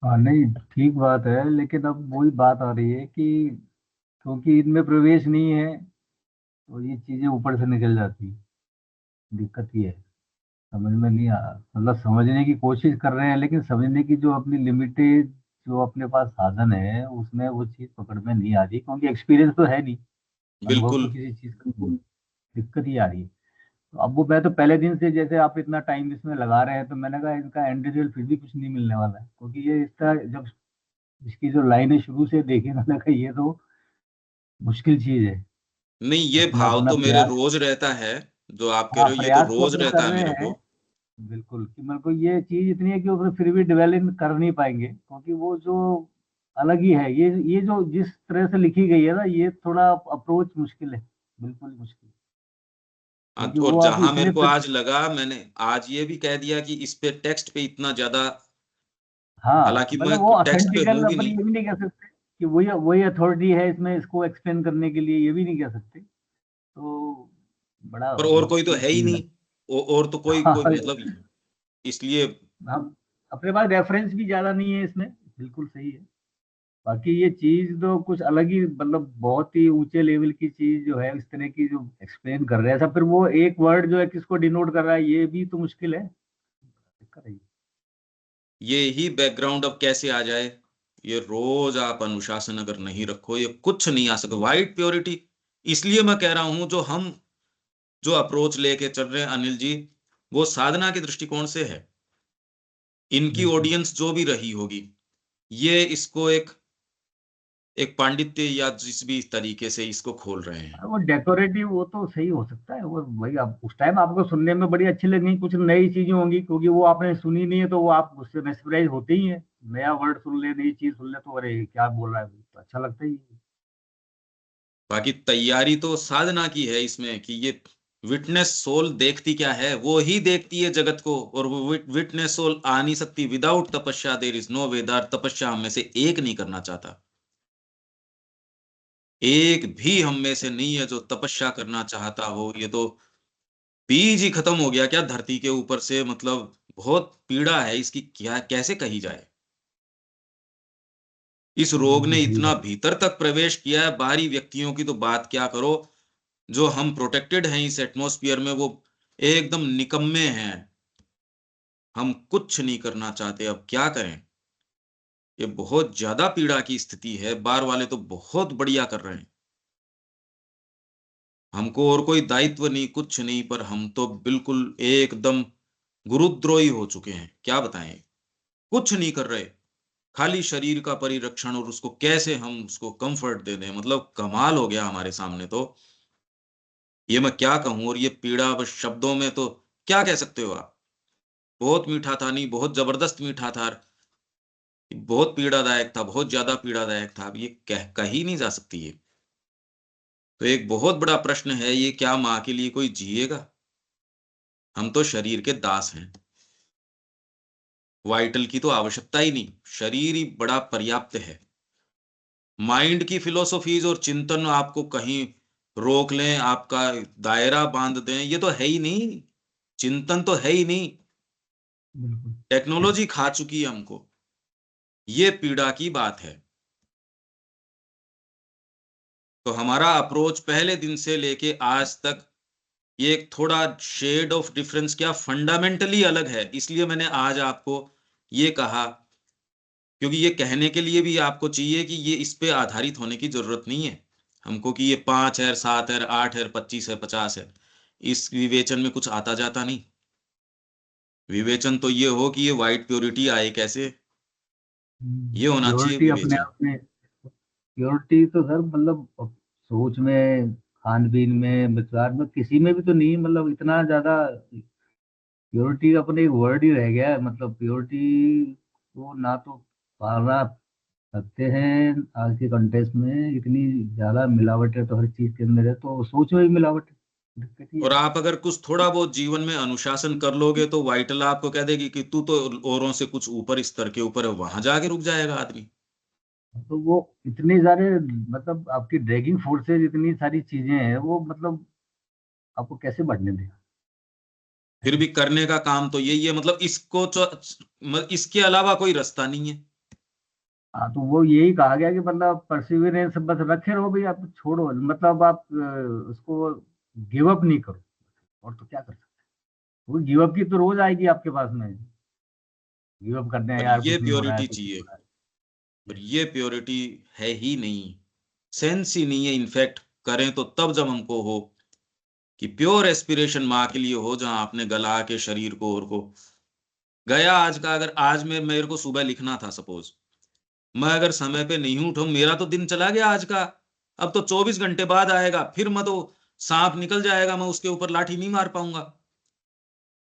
हाँ नहीं, ठीक बात है, लेकिन अब वही बात आ रही है कि क्योंकि इनमें प्रवेश नहीं है तो ये चीजें ऊपर से निकल जाती है। दिक्कत ये है, समझ में नहीं आ, मतलब समझने की कोशिश कर रहे हैं, लेकिन समझने की जो अपनी लिमिटेड, जो अपने पास साधन है उसमें वो चीज पकड़ में नहीं आ रही, क्योंकि एक्सपीरियंस तो है नहीं, अनुभव तो बिल्कुल। किसी चीज का नहीं है। दिक्कत ही आ रही है। तो अब वो मैं तो पहले दिन से, जैसे आप इतना टाइम इसमें लगा रहे हैं, तो मैंने कहा इनका एंड रिजल्ट फिर भी कुछ नहीं मिलने वाला है, क्योंकि ये इसका जब इसकी जो लाइन है शुरू से देखी, मैंने कहा ये तो मुश्किल चीज है। नहीं, ये अपना भाव अपना तो मेरे प्रयास, रोज रहता है, जो आप कह हाँ रहे हो ये तो प्रयास तो रोज अपना रहता कर है रहे मेरे हैं। को। बिल्कुल, कि मेरे को ये चीज इतनी है कि उसमें फिर भी डेवलप कर नहीं पाएंगे, क्योंकि वो जो अलग ही है, ये जो जिस तरह से लिखी गई है ना, ये थोड़ा अप्रोच मुश्किल है, बिल्कुल मुश्किल। क्योंकि और वो आप जहां मेरे इतने को आज लगा, मैंने आज ये भी कह दिया कि इस पे टेक्स्ट पे इतना ज्यादा, हाँ हालांकि मतलब मैं वो टेक्स्ट पे ऑथेंटिकल, हूं भी अपन नहीं, ये भी नहीं कह सकते कि वही वही अथॉरिटी है इसमें, इसको एक्सप्लेन करने के लिए, ये भी नहीं कह सकते। तो बड़ा पर और कोई तो मुश्किल है ही चीज है। नहीं, और तो कोई हाँ, कोई मतलब, इसलिए हम अपने पास रेफरेंस भी ज्यादा नहीं है इसमें, बिल्कुल सही है। बाकी ये चीज तो कुछ अलग ही, मतलब बहुत ही ऊंचे लेवल की चीज जो है, इस तरह की जो एक्सप्लेन कर रहे हैं सब, फिर वो एक वर्ड जो है किसको डिनोट कर रहा है, ये भी तो मुश्किल है, दिक्कत है ये। ये ही बैकग्राउंड अब कैसे आ जाए? ये रोज आप अनुशासन अगर नहीं रखो, ये कुछ नहीं आ सके वाइट प्योरिटी। इसलिए मैं कह रहा हूं, जो अप्रोच लेके चल रहे हैं अनिल जी, वो साधना के दृष्टिकोण से है। इनकी बिल्कुल। ऑडियंस जो भी रही होगी, ये इसको एक एक पांडित्य या जिस भी तरीके से इसको खोल रहे हैं। वो डेकोरेटिव, वो तो सही हो सकता है, वो वही आप उस टाइम आपको सुनने में बड़ी अच्छी लगेगी, कुछ नई चीजें होंगी, क्योंकि वो आपने सुनी नहीं है, तो वो आप उससे मेस्मराइज होते ही है। नया वर्ड सुन ले, नई चीज सुन ले, तो अरे क्या बोल रहा है, तो अच्छा लगता ही है। बाकी तैयारी तो साधना की है इसमें, कि ये विटनेस सोल देखती क्या है, वो ही देखती है जगत को, और वो विटनेस सोल आ नहीं सकती विदाउट तपस्या, देर इज नो वेदार। तपस्या हम में से एक नहीं करना चाहता, एक भी हम में से नहीं है जो तपस्या करना चाहता हो। ये तो बीज ही खत्म हो गया क्या धरती के ऊपर से, मतलब बहुत पीड़ा है इसकी, क्या कैसे कही जाए। इस रोग ने बिल्कुल सही इतना बात। भीतर तक प्रवेश किया है, बाहरी व्यक्तियों की तो बात क्या करो, जो हम प्रोटेक्टेड हैं इस एटमॉस्फेयर में, वो एकदम निकम्मे हैं। हम कुछ नहीं करना चाहते, अब क्या करें? ये बहुत ज्यादा पीड़ा की स्थिति है, बार वाले तो बहुत बढ़िया कर रहे हैं, हमको और कोई दायित्व नहीं, कुछ नहीं, पर हम तो बिल्कुल एकदम गुरुद्रोही हो चुके हैं, क्या बताएं। कुछ नहीं कर रहे, खाली शरीर का परिरक्षण, और उसको कैसे हम उसको कंफर्ट दे दें, मतलब कमाल हो गया हमारे सामने तो। ये मैं क्या कहूं, और ये पीड़ा बस शब्दों में तो क्या कह सकते हो आप? बहुत मीठा था, नहीं बहुत जबरदस्त मीठा था, बहुत पीड़ादायक था, बहुत ज्यादा पीड़ादायक था, अब ये कह ही नहीं जा सकती ये। तो एक बहुत बड़ा प्रश्न है ये, क्या माँ के लिए कोई जिएगा? हम तो शरीर के दास हैं। वाइटल की तो आवश्यकता ही नहीं, शरीर ही बड़ा पर्याप्त है। माइंड की फिलोसॉफीज और चिंतन आपको कहीं रोक लें, आपका दायरा बांध दें, ये तो है ही नहीं, चिंतन तो है ही नहीं। बिल्कुल। टेक्नोलॉजी खा चुकी है हमको, ये पीड़ा की बात है। तो हमारा अप्रोच पहले दिन से लेके आज तक, ये एक थोड़ा शेड ऑफ डिफरेंस क्या, फंडामेंटली अलग है। इसलिए मैंने आज आपको ये कहा, क्योंकि ये कहने के लिए भी आपको चाहिए कि ये इस पे आधारित होने की जरूरत नहीं है हमको कि ये 5 है, 7 है, 8 है, 25 है, 50 है। इस विवेचन में कुछ आता जाता नहीं। विवेचन तो ये हो कि ये व्हाइट प्योरिटी आए कैसे, ये होना चाहिए प्योरिटी अपने विवेचन। आप में, प्योरिटी तो सर मतलब अब सोच में, खान पीन में, विचार में, किसी में भी तो नहीं, मतलब इतना ज्यादा प्योरिटी अपने एक वर्ड ही रह गया है। मतलब प्योरिटी को ना तो पालना सकते हैं आज के कंटेक्स्ट में, इतनी ज्यादा मिलावट है तो हर चीज के अंदर है, तो सोच में भी मिलावट है, दिक्कत ही और है। आप अगर कुछ थोड़ा बहुत जीवन में अनुशासन कर लोगे तो वाइटल आपको कह देगी कि तू तो औरों से कुछ ऊपर स्तर के ऊपर है, वहां जाके रुक जाएगा आदमी। तो वो इतनी सारे, मतलब आपकी ड्रैगिंग फोर्सेज, इतनी सारी चीजें हैं, वो मतलब आपको कैसे बढ़ने देगा। फिर भी करने का काम तो यही है, मतलब इसको इसके अलावा कोई रास्ता नहीं है। हाँ, तो वो यही कहा गया कि मतलब परसिवियरेंस बस रखे रहो भाई, आप छोड़ो, मतलब आप उसको गिव अप नहीं करो, और तो क्या कर सकते हैं। वो गिव अप की तो रोज आएगी आपके पास में, गिव अप करते हैं पर यार, ये कुछ नहीं हो रहा है, प्योरिटी कुछ नहीं चाहिए, हो रहा पर है। ये प्योरिटी है ही नहीं, सेंस ही नहीं है। इनफैक्ट करें तो तब जब हमको हो कि प्योर एस्पिरेशन माँ के लिए हो, जहां आपने गला के शरीर को और को गया। आज का अगर आज में मेरे को सुबह लिखना था सपोज, मैं अगर समय पे नहीं उठूं, मेरा तो दिन चला गया आज का। अब तो 24 घंटे बाद आएगा, फिर मैं तो सांप निकल जाएगा, मैं उसके ऊपर लाठी नहीं मार पाऊंगा।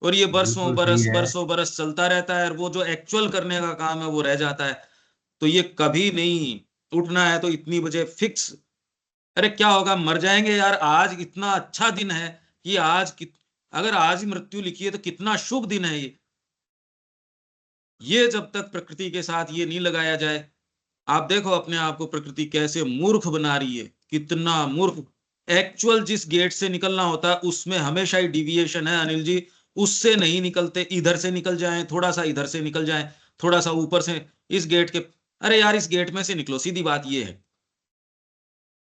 और ये बरसों बिल्कुल सही बरस है। बरसों बरस चलता रहता है, और वो जो एक्चुअल करने का काम है वो रह जाता है। तो ये कभी नहीं, उठना है तो इतनी बजे फिक्स। अरे क्या होगा, मर जाएंगे यार। आज इतना अच्छा दिन है कि अगर आज ही मृत्यु लिखी है तो कितना शुभ दिन है ये। जब तक प्रकृति के साथ ये नहीं लगाया जाए, आप देखो अपने आप को प्रकृति कैसे मूर्ख बना रही है, कितना मूर्ख। एक्चुअल जिस गेट से निकलना होता है उसमें हमेशा ही डिविएशन है अनिल जी। उससे नहीं निकलते, इधर से निकल जाएं, थोड़ा सा इधर से निकल जाएं, थोड़ा सा ऊपर से इस गेट के। अरे यार इस गेट में से निकलो, सीधी बात ये है।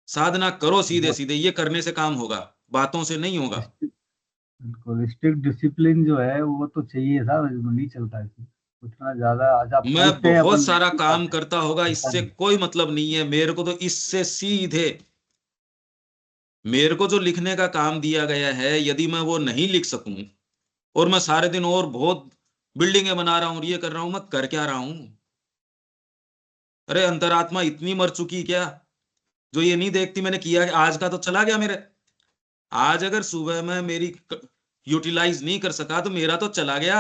साधना करो सीधे वो सीधे, ये करने से काम होगा, बातों से नहीं होगा। बिल्कुल स्ट्रिक्ट डिसिप्लिन जो है वो तो चाहिए था, वो नहीं चलता इसमें। उतना ज्यादा आज आप मैं सोचते हैं बहुत अपन सारा नहीं काम करते हैं, करता होगा, होता इससे नहीं। कोई मतलब नहीं है मेरे को। तो इससे सीधे मेरे को जो लिखने का काम दिया गया है, यदि मैं वो नहीं लिख सकूं और मैं सारे दिन और बहुत बिल्डिंगें बना रहा हूं और ये कर रहा हूं, मैं कर क्या रहा हूं। अरे अंतरात्मा इतनी मर चुकी क्या, जो ये नहीं देखती मैंने किया है। आज का तो चला गया मेरे। आज अगर सुबह में मेरी यूटिलाइज नहीं कर सका तो मेरा तो चला गया।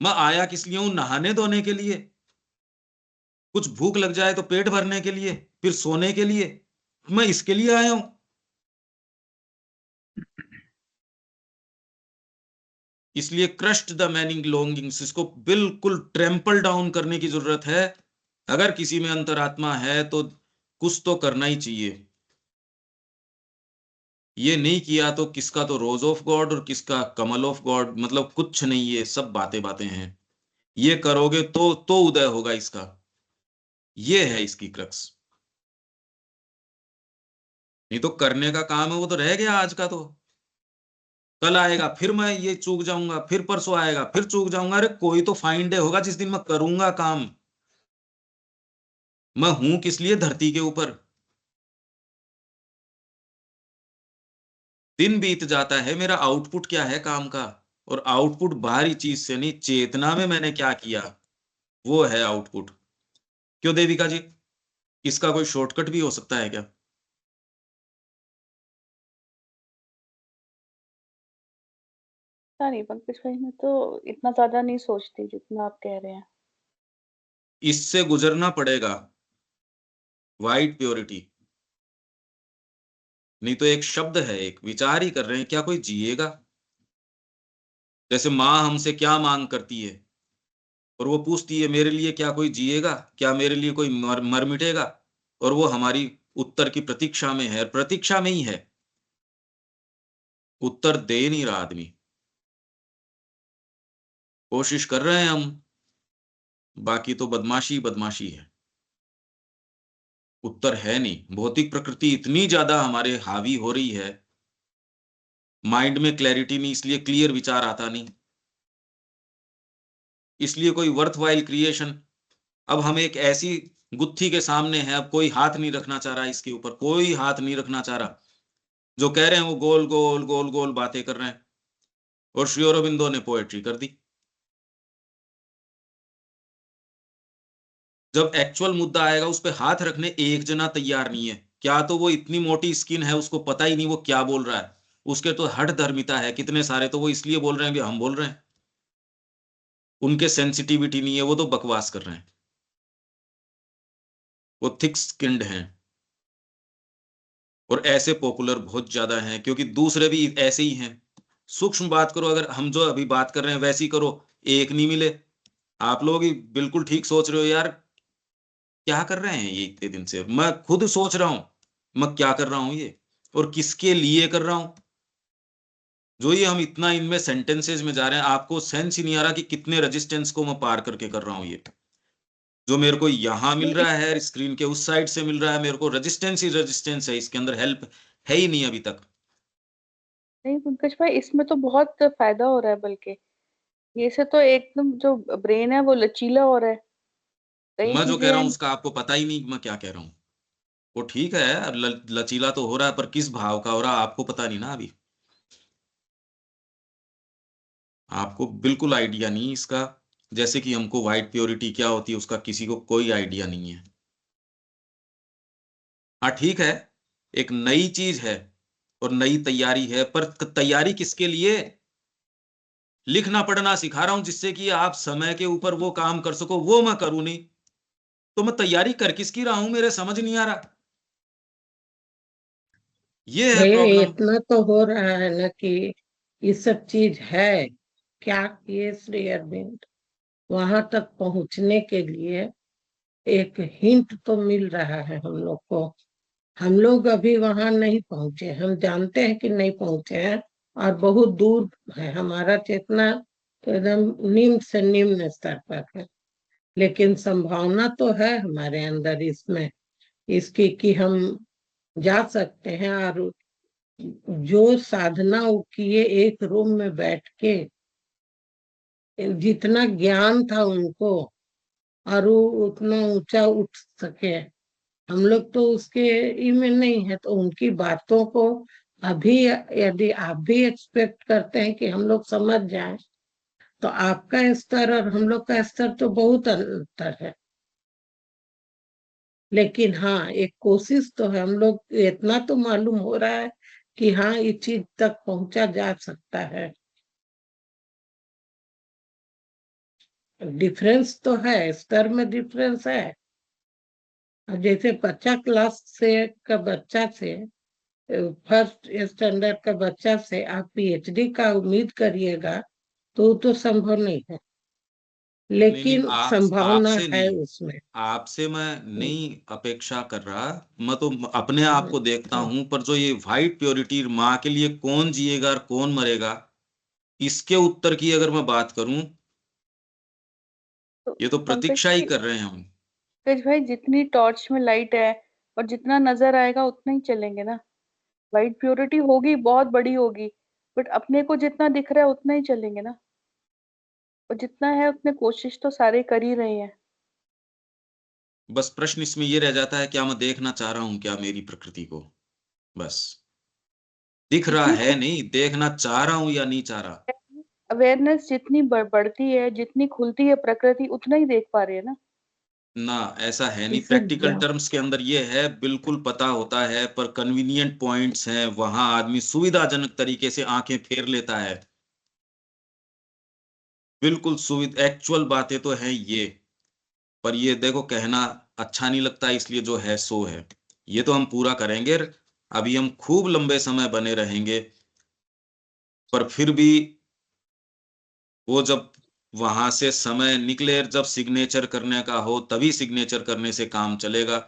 मैं आया किस लिए हूं, नहाने धोने के लिए, कुछ भूख लग जाए तो पेट भरने के लिए, फिर सोने के लिए। मैं इसके लिए आया हूं। इसलिए क्रस्ट द मैनिंग लॉन्गिंग्स, इसको बिल्कुल ट्रेम्पल डाउन करने की जरूरत है। अगर किसी में अंतरात्मा है तो कुछ तो करना ही चाहिए। ये नहीं किया तो किसका तो रोज ऑफ गॉड और किसका कमल ऑफ गॉड, मतलब कुछ नहीं, ये सब बातें बातें हैं। ये करोगे तो उदय होगा इसका। ये है इसकी क्रक्स। नहीं तो करने का काम है वो तो रह गया आज का तो। कल आएगा फिर मैं ये चूक जाऊंगा, फिर परसों आएगा फिर चूक जाऊंगा। अरे कोई तो फाइन डे होगा जिस दिन मैं करूंगा काम। मैं हूं किस लिए धरती के ऊपर। दिन बीत जाता है, मेरा आउटपुट क्या है काम का। और आउटपुट बाहरी चीज से नहीं, चेतना में मैंने क्या किया, वो है आउटपुट। क्यों देविका जी, इसका कोई शॉर्टकट भी हो सकता है क्या? पता नहीं पंकज भाई, मैं तो इतना ज्यादा नहीं सोचती जितना आप कह रहे हैं। इससे गुजरना पड़ेगा, वाइट प्योरिटी। नहीं तो एक शब्द है, एक विचार ही कर रहे हैं, क्या कोई जिएगा? जैसे माँ हमसे क्या मांग करती है, और वो पूछती है मेरे लिए क्या कोई जिएगा, क्या मेरे लिए कोई मर मिटेगा, और वो हमारी उत्तर की प्रतीक्षा में है, प्रतीक्षा में ही है, उत्तर दे नहीं रहा आदमी। कोशिश कर रहे हैं हम, बाकी तो बदमाशी बदमाशी है, उत्तर है नहीं। भौतिक प्रकृति इतनी ज्यादा हमारे हावी हो रही है, माइंड में क्लैरिटी नहीं, इसलिए क्लियर विचार आता नहीं, इसलिए कोई वर्थवाइल क्रिएशन। अब हम एक ऐसी गुत्थी के सामने हैं, अब कोई हाथ नहीं रखना चाह रहा इसके ऊपर, कोई हाथ नहीं रखना चाह रहा। जो कह रहे हैं वो गोल गोल गोल गोल बातें कर रहे हैं, और श्री अरबिंदो ने पोएट्री कर दी। जब एक्चुअल मुद्दा आएगा उस पर हाथ रखने एक जना तैयार नहीं है। क्या तो वो इतनी मोटी स्किन है, उसको पता ही नहीं वो क्या बोल रहा है, उसके तो हठ धर्मिता है कितने सारे, तो वो इसलिए बोल रहे हैं कि हम बोल रहे हैं। उनके सेंसिटिविटी नहीं है, वो तो बकवास कर रहे हैं, वो थिक स्किन्ड हैं। और ऐसे पॉपुलर बहुत ज्यादा हैं, क्योंकि दूसरे भी ऐसे ही हैं। सूक्ष्म बात करो, अगर हम जो अभी बात कर रहे हैं वैसी करो, एक नहीं मिले। आप लोग ही बिल्कुल ठीक सोच रहे हो यार, क्या कर रहे हैं ये इतने दिन से। मैं खुद सोच रहा हूं मैं क्या कर रहा हूं ये, और किसके लिए कर रहा हूं। जो ये हम इतना इनमें सेंटेंसेस में जा रहे हैं, आपको सेंस ही नहीं आ रहा कि कितने रेजिस्टेंस को मैं पार करके कर रहा हूं ये। जो मेरे को यहां मिल रहा है, स्क्रीन के उस साइड से मिल रहा है, मेरे को रेजिस्टेंस ही रेजिस्टेंस है, इसके अंदर हेल्प है ही नहीं अभी तक। नहीं पंकज भाई, इसमें तो बहुत फायदा हो रहा है, बल्कि ये से तो एकदम जो ब्रेन है वो लचीला हो रहा है, कई मैं जो कह चीजें रहा हैं। हूं उसका आपको पता ही नहीं मैं क्या कह रहा हूं। वो ठीक है, लचीला तो हो रहा है, पर किस भाव का हो रहा है आपको पता नहीं ना अभी। आपको बिल्कुल आइडिया नहीं इसका। जैसे कि हमको व्हाइट प्योरिटी क्या होती है उसका किसी को कोई आइडिया नहीं है। हाँ ठीक है, एक नई चीज है और नई तैयारी है, पर तैयारी किसके लिए। लिखना पढ़ना सिखा रहा हूं जिससे कि आप समय के ऊपर वो काम कर सको, वो मैं करूं नहीं, तो मैं तैयारी कर किसकी रहा हूं, मेरे समझ नहीं आ रहा। ये है भैया प्रॉब्लम। इतना तो हो रहा है ना कि ये सब चीज है। क्या किए श्री अरविंद, वहां तक पहुंचने के लिए एक हिंट तो मिल रहा है हम लोग को। हम लोग अभी वहां नहीं पहुंचे, हम जानते हैं कि नहीं पहुंचे हैं, और बहुत दूर है हमारा चेतना, तो एकदम निम्न से निम्न स्तर पर है। लेकिन संभावना तो है हमारे अंदर इसमें, इसकी कि हम जा सकते हैं। और जो साधना वो किए एक रूम में बैठ के, जितना ज्ञान था उनको, और वो उतना ऊंचा उठ सके, हम लोग तो उसके ई में नहीं है। तो उनकी बातों को अभी यदि आप भी एक्सपेक्ट करते हैं कि हम लोग समझ जाएं, तो आपका स्तर और हम लोग का स्तर तो बहुत अंतर है। लेकिन हाँ, एक कोशिश तो है, हम लोग इतना तो मालूम हो रहा है कि हाँ इस चीज तक पहुंचा जा सकता है। डिफरेंस तो है, स्तर में डिफरेंस है। अब जैसे बच्चा क्लास से का बच्चा से, फर्स्ट स्टैंडर्ड का बच्चा से आप पीएचडी का उम्मीद करिएगा, तो वो तो संभव नहीं है। नहीं नहीं, लेकिन आप संभावना आपसे है नहीं, उसमें। आपसे मैं नहीं अपेक्षा कर रहा। मैं तो अपने आप को देखता हम्म। हूं, पर जो ये वाइट प्योरिटी माँ के लिए कौन जिएगा और कौन मरेगा, इसके उत्तर की अगर मैं बात करूं, तो ये तो पंकज प्रतीक्षा ही भाई, कर रहे हैं हम। जितनी टॉर्च में लाइट है और जितना नजर आएगा उतना ही चलेंगे ना। लाइट प्योरिटी होगी, बहुत बड़ी होगी, बट अपने को जितना दिख रहा है उतना ही चलेंगे ना। और जितना है उतने कोशिश तो सारे कर ही रहे हैं। बस प्रश्न इसमें ये रह जाता है, क्या मैं देखना चाह रहा हूं क्या मेरी प्रकृति को, बस। दिख रहा जितनी है नहीं, देखना चाह रहा हूं या नहीं चाह रहा। अवेयरनेस जितनी बढ़ती है, जितनी खुलती है प्रकृति, उतना ही देख पा रहे हैं ना। ना, ऐसा है नहीं। इसे प्रैक्टिकल ज्ञान, टर्म्स के अंदर ये है, बिल्कुल पता होता है, पर कन्वीनियंट पॉइंट्स हैं वहां आदमी सुविधाजनक तरीके से आंखें फेर लेता है। बिल्कुल सुविधा, एक्चुअल बातें तो हैं ये, पर ये देखो कहना अच्छा नहीं लगता, इसलिए जो है सो है। ये तो हम पूरा करेंगे, अभी हम खूब लंबे समय बने रहेंगे, पर फिर भी वो जब वहां से समय निकले, जब सिग्नेचर करने का हो तभी सिग्नेचर करने से काम चलेगा,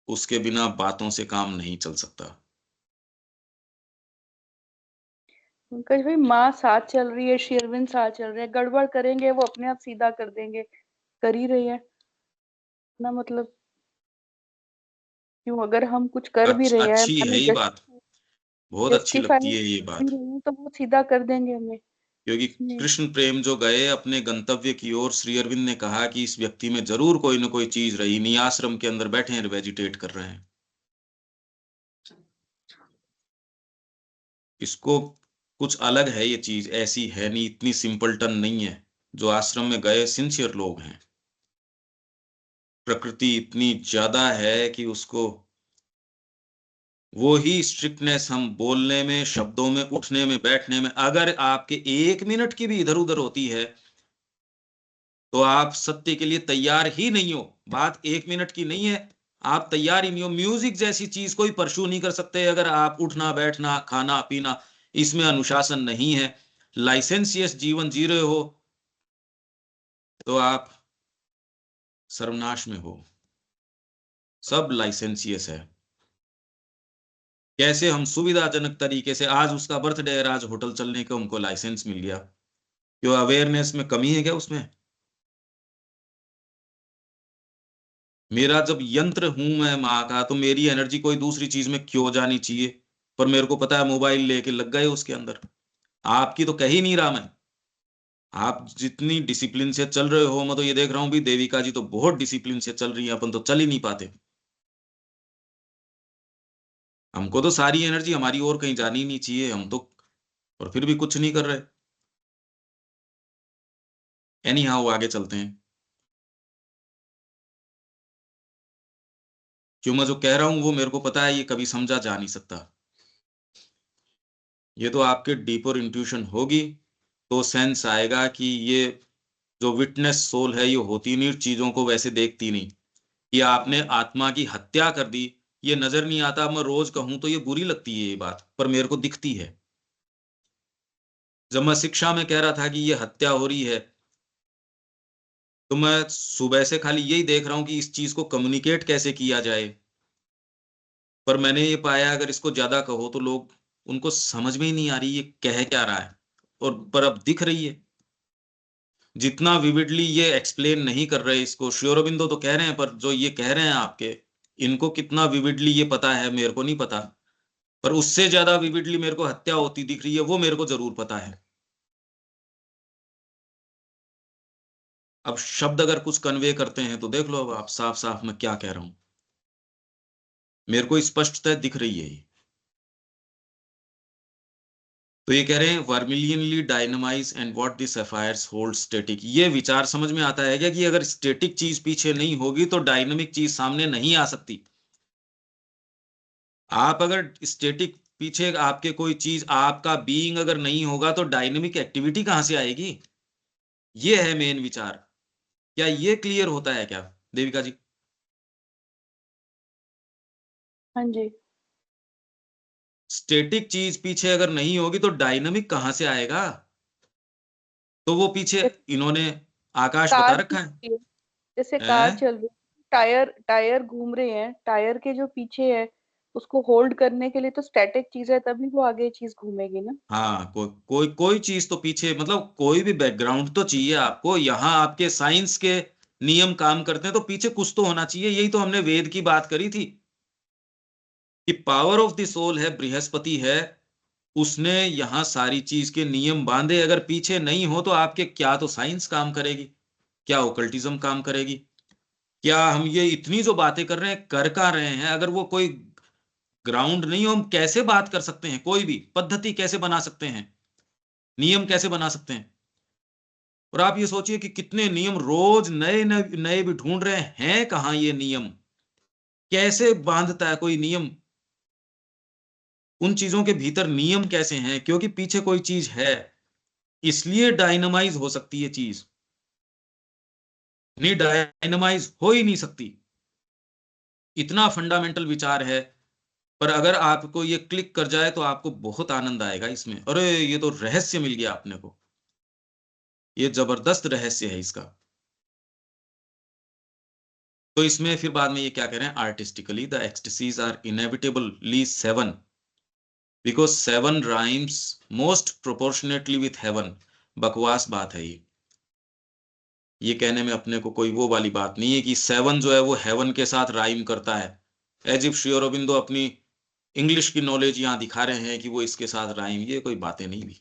उसके बिना बातों से काम नहीं चल सकता। पंकज भाई, माँ साथ चल रही है, शेरविन साथ चल रहे हैं, गड़बड़ करेंगे वो अपने आप सीधा कर देंगे, कर ही रही है ना, मतलब क्यों, अगर हम कुछ कर भी रहे हैं, अच्छी है हमें ये बात, बहुत अच्छी जस्टिफाई लगती है ये भी बात, रहे हैं, तो वो सीधा कर देंगे हमें क्योंकि इसमें। कृष्ण प्रेम जो गए अपने गंतव्य की ओर, श्री अरविंद ने कहा कि इस व्यक्ति में जरूर कोई ना कोई चीज रही, नहीं आश्रम के अंदर बैठे हैं, वेजिटेट कर रहे हैं, इसको कुछ अलग है, ये चीज ऐसी है नहीं, इतनी सिंपलटन नहीं है। जो आश्रम में गए सिंसियर लोग हैं, प्रकृति इतनी ज्यादा है कि उसको, वो ही स्ट्रिक्टनेस हम बोलने में, शब्दों में, उठने में, बैठने में, अगर आपके 1 मिनट की भी इधर उधर होती है तो आप सत्य के लिए तैयार ही नहीं हो। बात 1 मिनट की नहीं है, आप तैयार ही नहीं हो। म्यूजिक जैसी चीज कोई परस्यू नहीं कर सकते अगर आप उठना बैठना खाना पीना इसमें अनुशासन नहीं है, लाइसेंसियस जीवन जी रहे हो, तो आप सर्वनाश में हो। सब लाइसेंसियस है। कैसे हम सुविधाजनक तरीके से, आज उसका बर्थडे है, आज होटल चलने का उनको लाइसेंस मिल गया, क्यों अवेयरनेस में कमी है क्या उसमें? मेरा जब यंत्र हूं मैं माँ का, तो मेरी एनर्जी कोई दूसरी चीज में क्यों जानी चाहिए? पर मेरे को पता है मोबाइल लेके लग गए उसके अंदर। आपकी तो कह ही नहीं रहा मैं, आप जितनी डिसिप्लिन से चल रहे हो, मैं तो ये देख रहा हूँ भी देविका जी तो बहुत डिसिप्लिन से चल रही है, अपन तो चल ही नहीं पाते। हमको तो सारी एनर्जी हमारी और कहीं जानी ही नहीं चाहिए, हम तो और फिर भी कुछ नहीं कर रहे। एनी हाउ आगे चलते हैं। क्यों मैं जो कह रहा हूं वो मेरे को पता है ये कभी समझा जा नहीं सकता, ये तो आपके डीपर इंट्यूशन होगी तो सेंस आएगा कि ये जो विटनेस सोल है ये होती नहीं, चीजों को वैसे देखती नहीं। कि आपने आत्मा की हत्या कर दी, ये नजर नहीं आता। मैं रोज कहूं तो ये बुरी लगती है ये बात, पर मेरे को दिखती है। जब मैं शिक्षा में कह रहा था कि ये हत्या हो रही है, तो मैं सुबह से खाली यही देख रहा हूं कि इस चीज को कम्युनिकेट कैसे किया जाए। पर मैंने ये पाया अगर इसको ज्यादा कहो तो लोग, उनको समझ में ही नहीं आ रही ये कह क्या रहा है, और पर अब दिख रही है। जितना विविडली ये एक्सप्लेन नहीं कर रहे इसको, श्री अरबिंदो तो कह रहे हैं, पर जो ये कह रहे हैं आपके, इनको कितना विविडली ये पता है मेरे को नहीं पता। पर उससे ज्यादा विविडली मेरे को हत्या होती दिख रही है, वो मेरे को जरूर पता है। अब शब्द अगर कुछ कन्वे करते हैं तो देख लो अब आप साफ साफ मैं क्या कह रहा हूं, मेरे को स्पष्टता दिख रही है ये। तो ये कह रहे हैं vermilionly dynamise and what this fires hold static. ये विचार समझ में आता है क्या कि अगर स्टैटिक चीज पीछे नहीं होगी तो डायनामिक चीज सामने नहीं आ सकती। आप अगर स्टैटिक पीछे आपके कोई चीज, आपका बीइंग अगर नहीं होगा तो डायनेमिक एक्टिविटी कहां से आएगी? ये है मेन विचार। क्या ये क्लियर होता है क्या देविका जी? हाँ जी। स्टैटिक चीज पीछे अगर नहीं होगी तो डायनेमिक कहां से आएगा? तो वो पीछे जैसे इन्होंने आकाश बता कार रखा है। चल रही है, जैसे कार हैं? चल रही है, टायर टायर घूम रहे हैं, टायर के जो पीछे है उसको होल्ड करने के लिए तो स्टैटिक चीज है, तभी वो आगे चीज घूमेगी ना। हाँ, कोई चीज तो पीछे, मतलब कोई भी बैकग्राउंड तो चाहिए आपको। यहाँ आपके साइंस के नियम काम करते हैं तो पीछे कुछ तो होना चाहिए। यही तो हमने वेद की बात करी थी कि पावर ऑफ द सोल है, बृहस्पति है, उसने यहाँ सारी चीज के नियम बांधे। अगर पीछे नहीं हो तो आपके क्या तो साइंस काम करेगी, क्या ओकल्टिज्म काम करेगी, क्या हम ये इतनी जो बातें कर रहे हैं कर का रहे हैं, अगर वो कोई ग्राउंड नहीं हो, हम कैसे बात कर सकते हैं? कोई भी पद्धति कैसे बना सकते हैं, नियम कैसे बना सकते हैं? और आप ये सोचिए कि कितने नियम रोज नए नए नए भी ढूंढ रहे हैं, कहां ये नियम, कैसे बांधता है कोई नियम? उन चीजों के भीतर नियम कैसे हैं? क्योंकि पीछे कोई चीज है, इसलिए डायनामाइज हो सकती है चीज, नहीं डायनामाइज हो ही नहीं सकती। इतना फंडामेंटल विचार है। पर अगर आपको ये क्लिक कर जाए तो आपको बहुत आनंद आएगा इसमें। अरे ये तो रहस्य मिल गया अपने को। ये जबरदस्त रहस्य है इसका। तो इसमें फिर बाद में ये क्या कह रहे हैं, artistically the ecstasies are inevitably 7 because 7 rhymes most proportionately with heaven. बकवास बात है ये कहने में अपने को कोई वो वाली बात नहीं है कि 7 जो है वो हेवन के साथ राइम करता है। एज इफ श्री अरबिंदो अपनी इंग्लिश की नॉलेज यहाँ दिखा रहे हैं कि वो इसके साथ राइम, ये कोई बातें नहीं भी।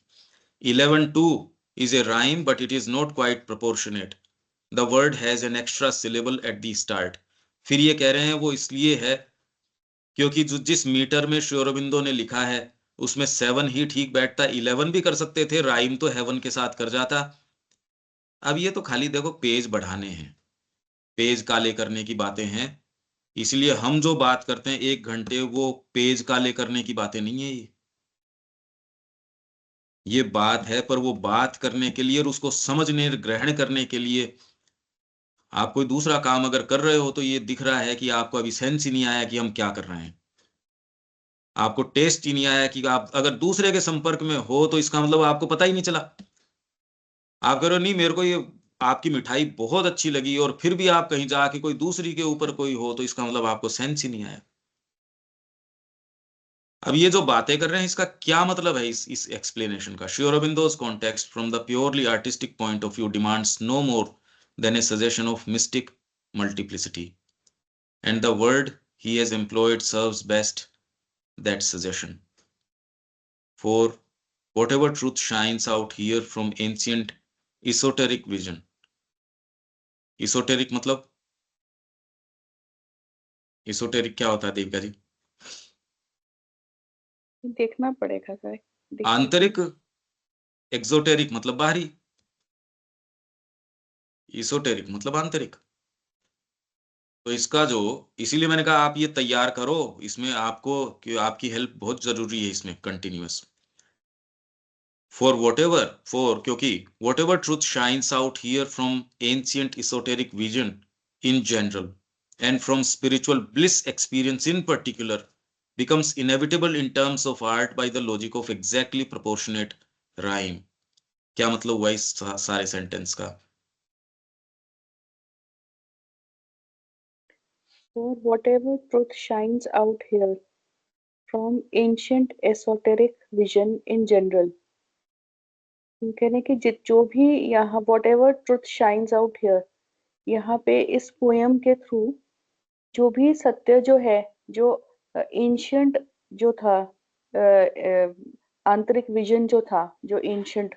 11-2 is a rhyme but it is not quite proportionate. The word has an extra syllable at the start. फिर ये कह रहे हैं वो इसलिए है क्योंकि जो जिस मीटर में श्री अरबिंदो ने लिखा है उसमें 7 ही ठीक बैठता, 11 भी कर सकते थे, राइम तो हेवन के साथ कर जाता। अब ये तो खाली देखो पेज बढ़ाने हैं, पेज काले करने की बातें हैं। इसलिए हम जो बात करते हैं 1 घंटे, वो पेज काले करने की बातें नहीं है ये बात है। पर वो बात करने के लिए और उसको समझने ग्रहण करने के लिए आप कोई दूसरा काम अगर कर रहे हो तो ये दिख रहा है कि आपको अभी सेंस ही नहीं आया कि हम क्या कर रहे हैं, आपको टेस्ट ही नहीं आया कि आप अगर दूसरे के संपर्क में हो तो इसका मतलब आपको पता ही नहीं चला। आप कह रहे हो नहीं मेरे को ये आपकी मिठाई बहुत अच्छी लगी और फिर भी आप कहीं जाके कोई दूसरी के ऊपर कोई हो तो इसका मतलब आपको सेंस ही नहीं आया। अब ये जो बातें कर रहे हैं इसका क्या मतलब है इस एक्सप्लेनेशन का। Shri Aurobindo's context from the purely artistic point of view demands no more than a suggestion of mystic multiplicity and the word he has employed serves best that suggestion. For whatever truth shines out here from ancient esoteric vision. esoteric मतलब esoteric क्या होता है देविका जी? देखना पड़ेगा sir. आंतरिक, एक्सोटेरिक मतलब बाहरी, esoteric मतलब आंतरिक। तो इसका जो, इसीलिए मैंने कहा आप ये तैयार करो, इसमें आपको कि आपकी हेल्प बहुत जरूरी है इसमें कंटिन्यूअस। for क्योंकि whatever truth shines out here from ancient esoteric vision in general and from spiritual bliss experience in particular becomes inevitable in terms of art by the logic of exactly proportionate rhyme. क्या मतलब हुआ इस सारे sentence का? For whatever truth shines out here from ancient esoteric vision in general, कहने कि जो भी यहाँ whatever truth shines out here, यहाँ पे इस पोयम के थ्रू जो भी सत्य जो है, जो एंशियंट जो था, आंतरिक विजन जो था, जो एंशियंट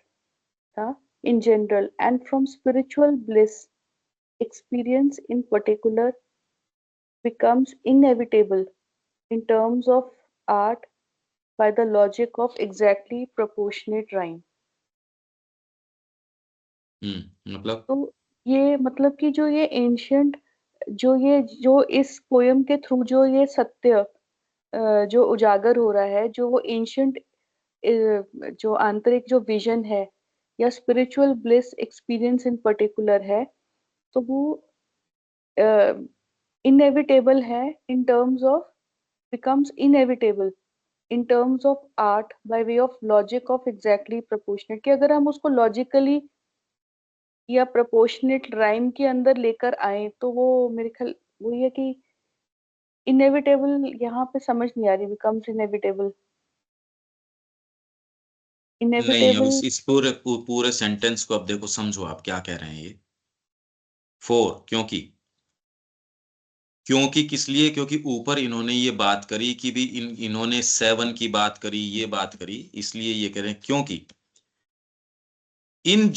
था in general and from spiritual bliss experience in particular becomes inevitable in terms of art by the logic of exactly proportionate rhyme. मतलब तो ये मतलब कि जो ये एंशियंट, जो इस पोयम के थ्रू जो ये सत्य जो उजागर हो रहा है, जो वो एंशियंट जो आंतरिक जो विजन है या spiritual bliss experience in particular है, तो वो इनएविटेबल है in terms of, becomes inevitable in terms of art by way of logic of exactly proportionate, कि अगर हम उसको लॉजिकली या प्रोपोर्शनेट राइम के अंदर लेकर आए तो वो मेरे ख्याल वो ये कि इनएविटेबल यहाँ पे समझ नहीं आ रही, becomes inevitable, नहीं, अब inevitable। इस पूरे सेंटेंस को अब देखो, समझो आप क्या कह रहे हैं ये। क्योंकि किस लिए? क्योंकि ऊपर इन्होंने ये बात करी कि भी इन्होंने 7 की बात करी, ये बात करी, इसलिए ये कह रहे हैं क्योंकि इन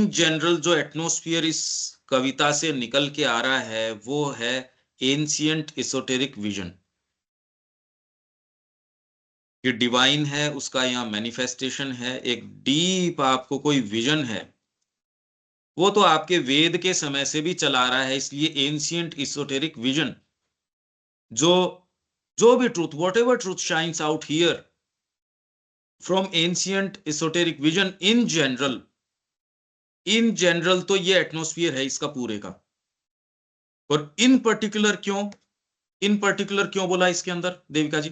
जनरल जो एटमॉस्फियर इस कविता से निकल के आ रहा है वो है एंशियंट एसोटेरिक विजन। ये डिवाइन है, उसका यहाँ मैनिफेस्टेशन है, एक डीप आपको कोई विजन है, वो तो आपके वेद के समय से भी चला रहा है। इसलिए एंशियंट एसोटेरिक विजन, जो जो भी truth, what ever truth shines out here from ancient esoteric vision in general, तो ये एटमॉस्फियर है इसका पूरे का। और इन पर्टिकुलर क्यों बोला इसके अंदर देविका जी?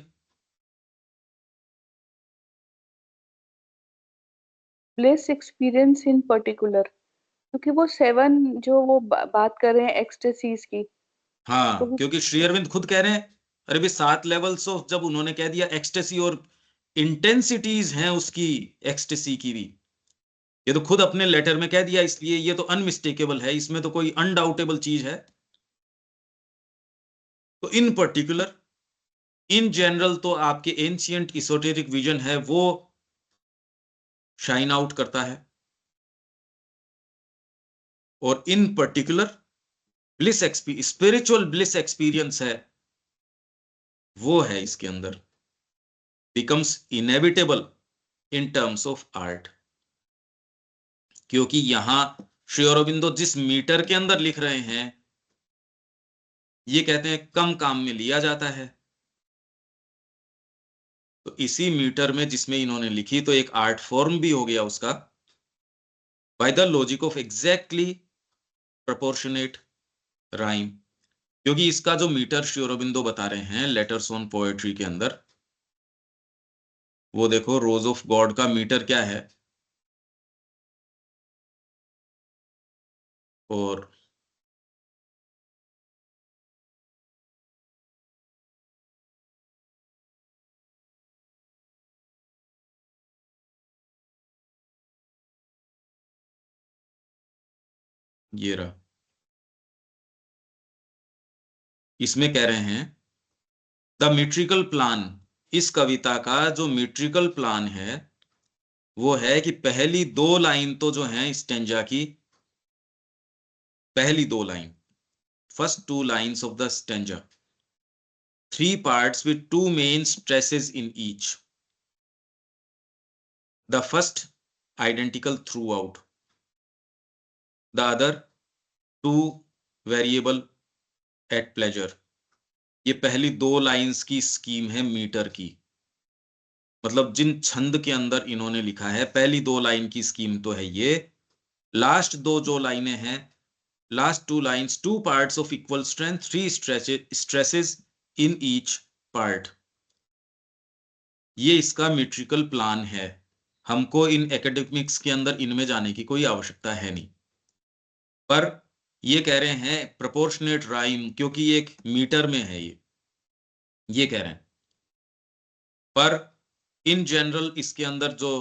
ब्लिस एक्सपीरियंस इन पर्टिकुलर, क्योंकि वो 7 जो वो बात कर रहे हैं एक्सटेसीज की, तो हाँ, वो क्योंकि श्री अरविंद खुद कह रहे हैं, अरे भी 7 लेवल्स ऑफ, जब उन्होंने कह दिया एक्सटेसी और इंटेंसिटीज हैं उसकी, एक्सटेसी की भी, ये तो खुद अपने लेटर में कह दिया, इसलिए ये तो अनमिस्टेकेबल है, इसमें तो कोई अनडाउटेबल चीज है। तो इन पर्टिकुलर, इन जनरल तो आपके एंशिएंट इसोटेरिक विजन है वो शाइन आउट करता है, और इन particular bliss spiritual bliss experience है वो है इसके अंदर, becomes inevitable in terms of art. क्योंकि यहां श्री अरबिंदो जिस मीटर के अंदर लिख रहे हैं, ये कहते हैं कम काम में लिया जाता है, तो इसी मीटर में जिसमें इन्होंने लिखी, तो एक आर्ट फॉर्म भी हो गया उसका, by the logic of exactly proportionate rhyme. क्योंकि इसका जो मीटर श्री अरबिंदो बता रहे हैं लेटर्स ऑन पोएट्री के अंदर, वो देखो रोज ऑफ गॉड का मीटर क्या है, और ये रहा, इसमें कह रहे हैं द मीट्रिकल प्लान, इस कविता का जो मीट्रिकल प्लान है वो है कि पहली 2 लाइन तो जो है स्टेंजा की, पहली 2 line, first 2 lines of the stanza, 3 parts with 2 main stresses in each. The first identical throughout, the other 2 variable at pleasure. ये पहली 2 लाइंस की स्कीम है मीटर की, मतलब जिन छंद के अंदर इन्होंने लिखा है पहली 2 लाइन की स्कीम तो है ये, लास्ट 2 जो लाइनें हैं, last 2 lines, 2 parts of equal strength, 3 stresses in each part. ये इसका मीट्रिकल प्लान है। हमको इन एकेडमिक्स के अंदर इनमें जाने की कोई आवश्यकता है नहीं, पर ये कह रहे हैं प्रोपोर्शनेट राइम, क्योंकि ये एक मीटर में है, ये कह रहे हैं। पर इन जनरल इसके अंदर जो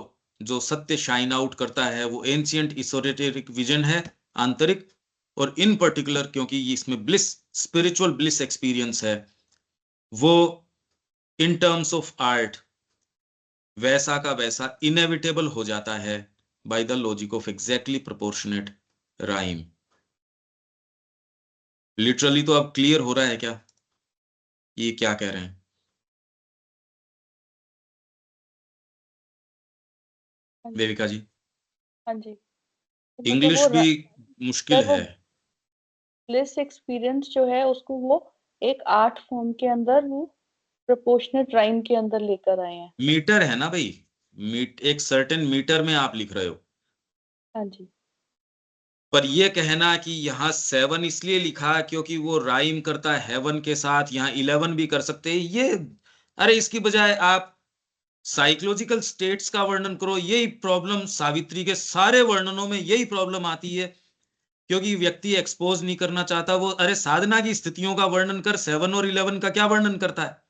जो सत्य शाइन आउट करता है वो एंशिएंट इसोटेरिक विजन है, आंतरिक, और इन पर्टिकुलर क्योंकि इसमें ब्लिस, स्पिरिचुअल ब्लिस एक्सपीरियंस है, वो इन टर्म्स ऑफ आर्ट वैसा का वैसा इनएविटेबल हो जाता है by the logic of exactly proportionate rhyme. Literally तो अब क्लियर हो रहा है क्या ये क्या कह रहे हैं? हाँ जी, देविका जी, हाँ जी, तो मतलब इंग्लिश वो भी मुश्किल सर वो है। ब्लिस एक्सपीरियंस जो है उसको वो एक आर्ट फॉर्म के अंदर वो प्रोपोर्शनेट राइम के अंदर लेकर आए हैं। मीटर है ना भाई, एक सर्टेन मीटर में आप लिख रहे हो, हाँ जी, पर ये कहना कि यहाँ 7 इसलिए लिखा क्योंकि वो राइम करता है हेवन के साथ, यहाँ 11 भी कर सकते हैं ये, अरे इसकी बजाय आप साइकोलॉजिकल स्टेट्स का वर्णन करो। यही प्रॉब्लम सावित्री के सारे वर्णनों में यही प्रॉब्लम आती है, क्योंकि व्यक्ति एक्सपोज नहीं करना चाहता, वो अरे साधना की स्थितियों का वर्णन कर, 7 और 11 का क्या वर्णन करता है?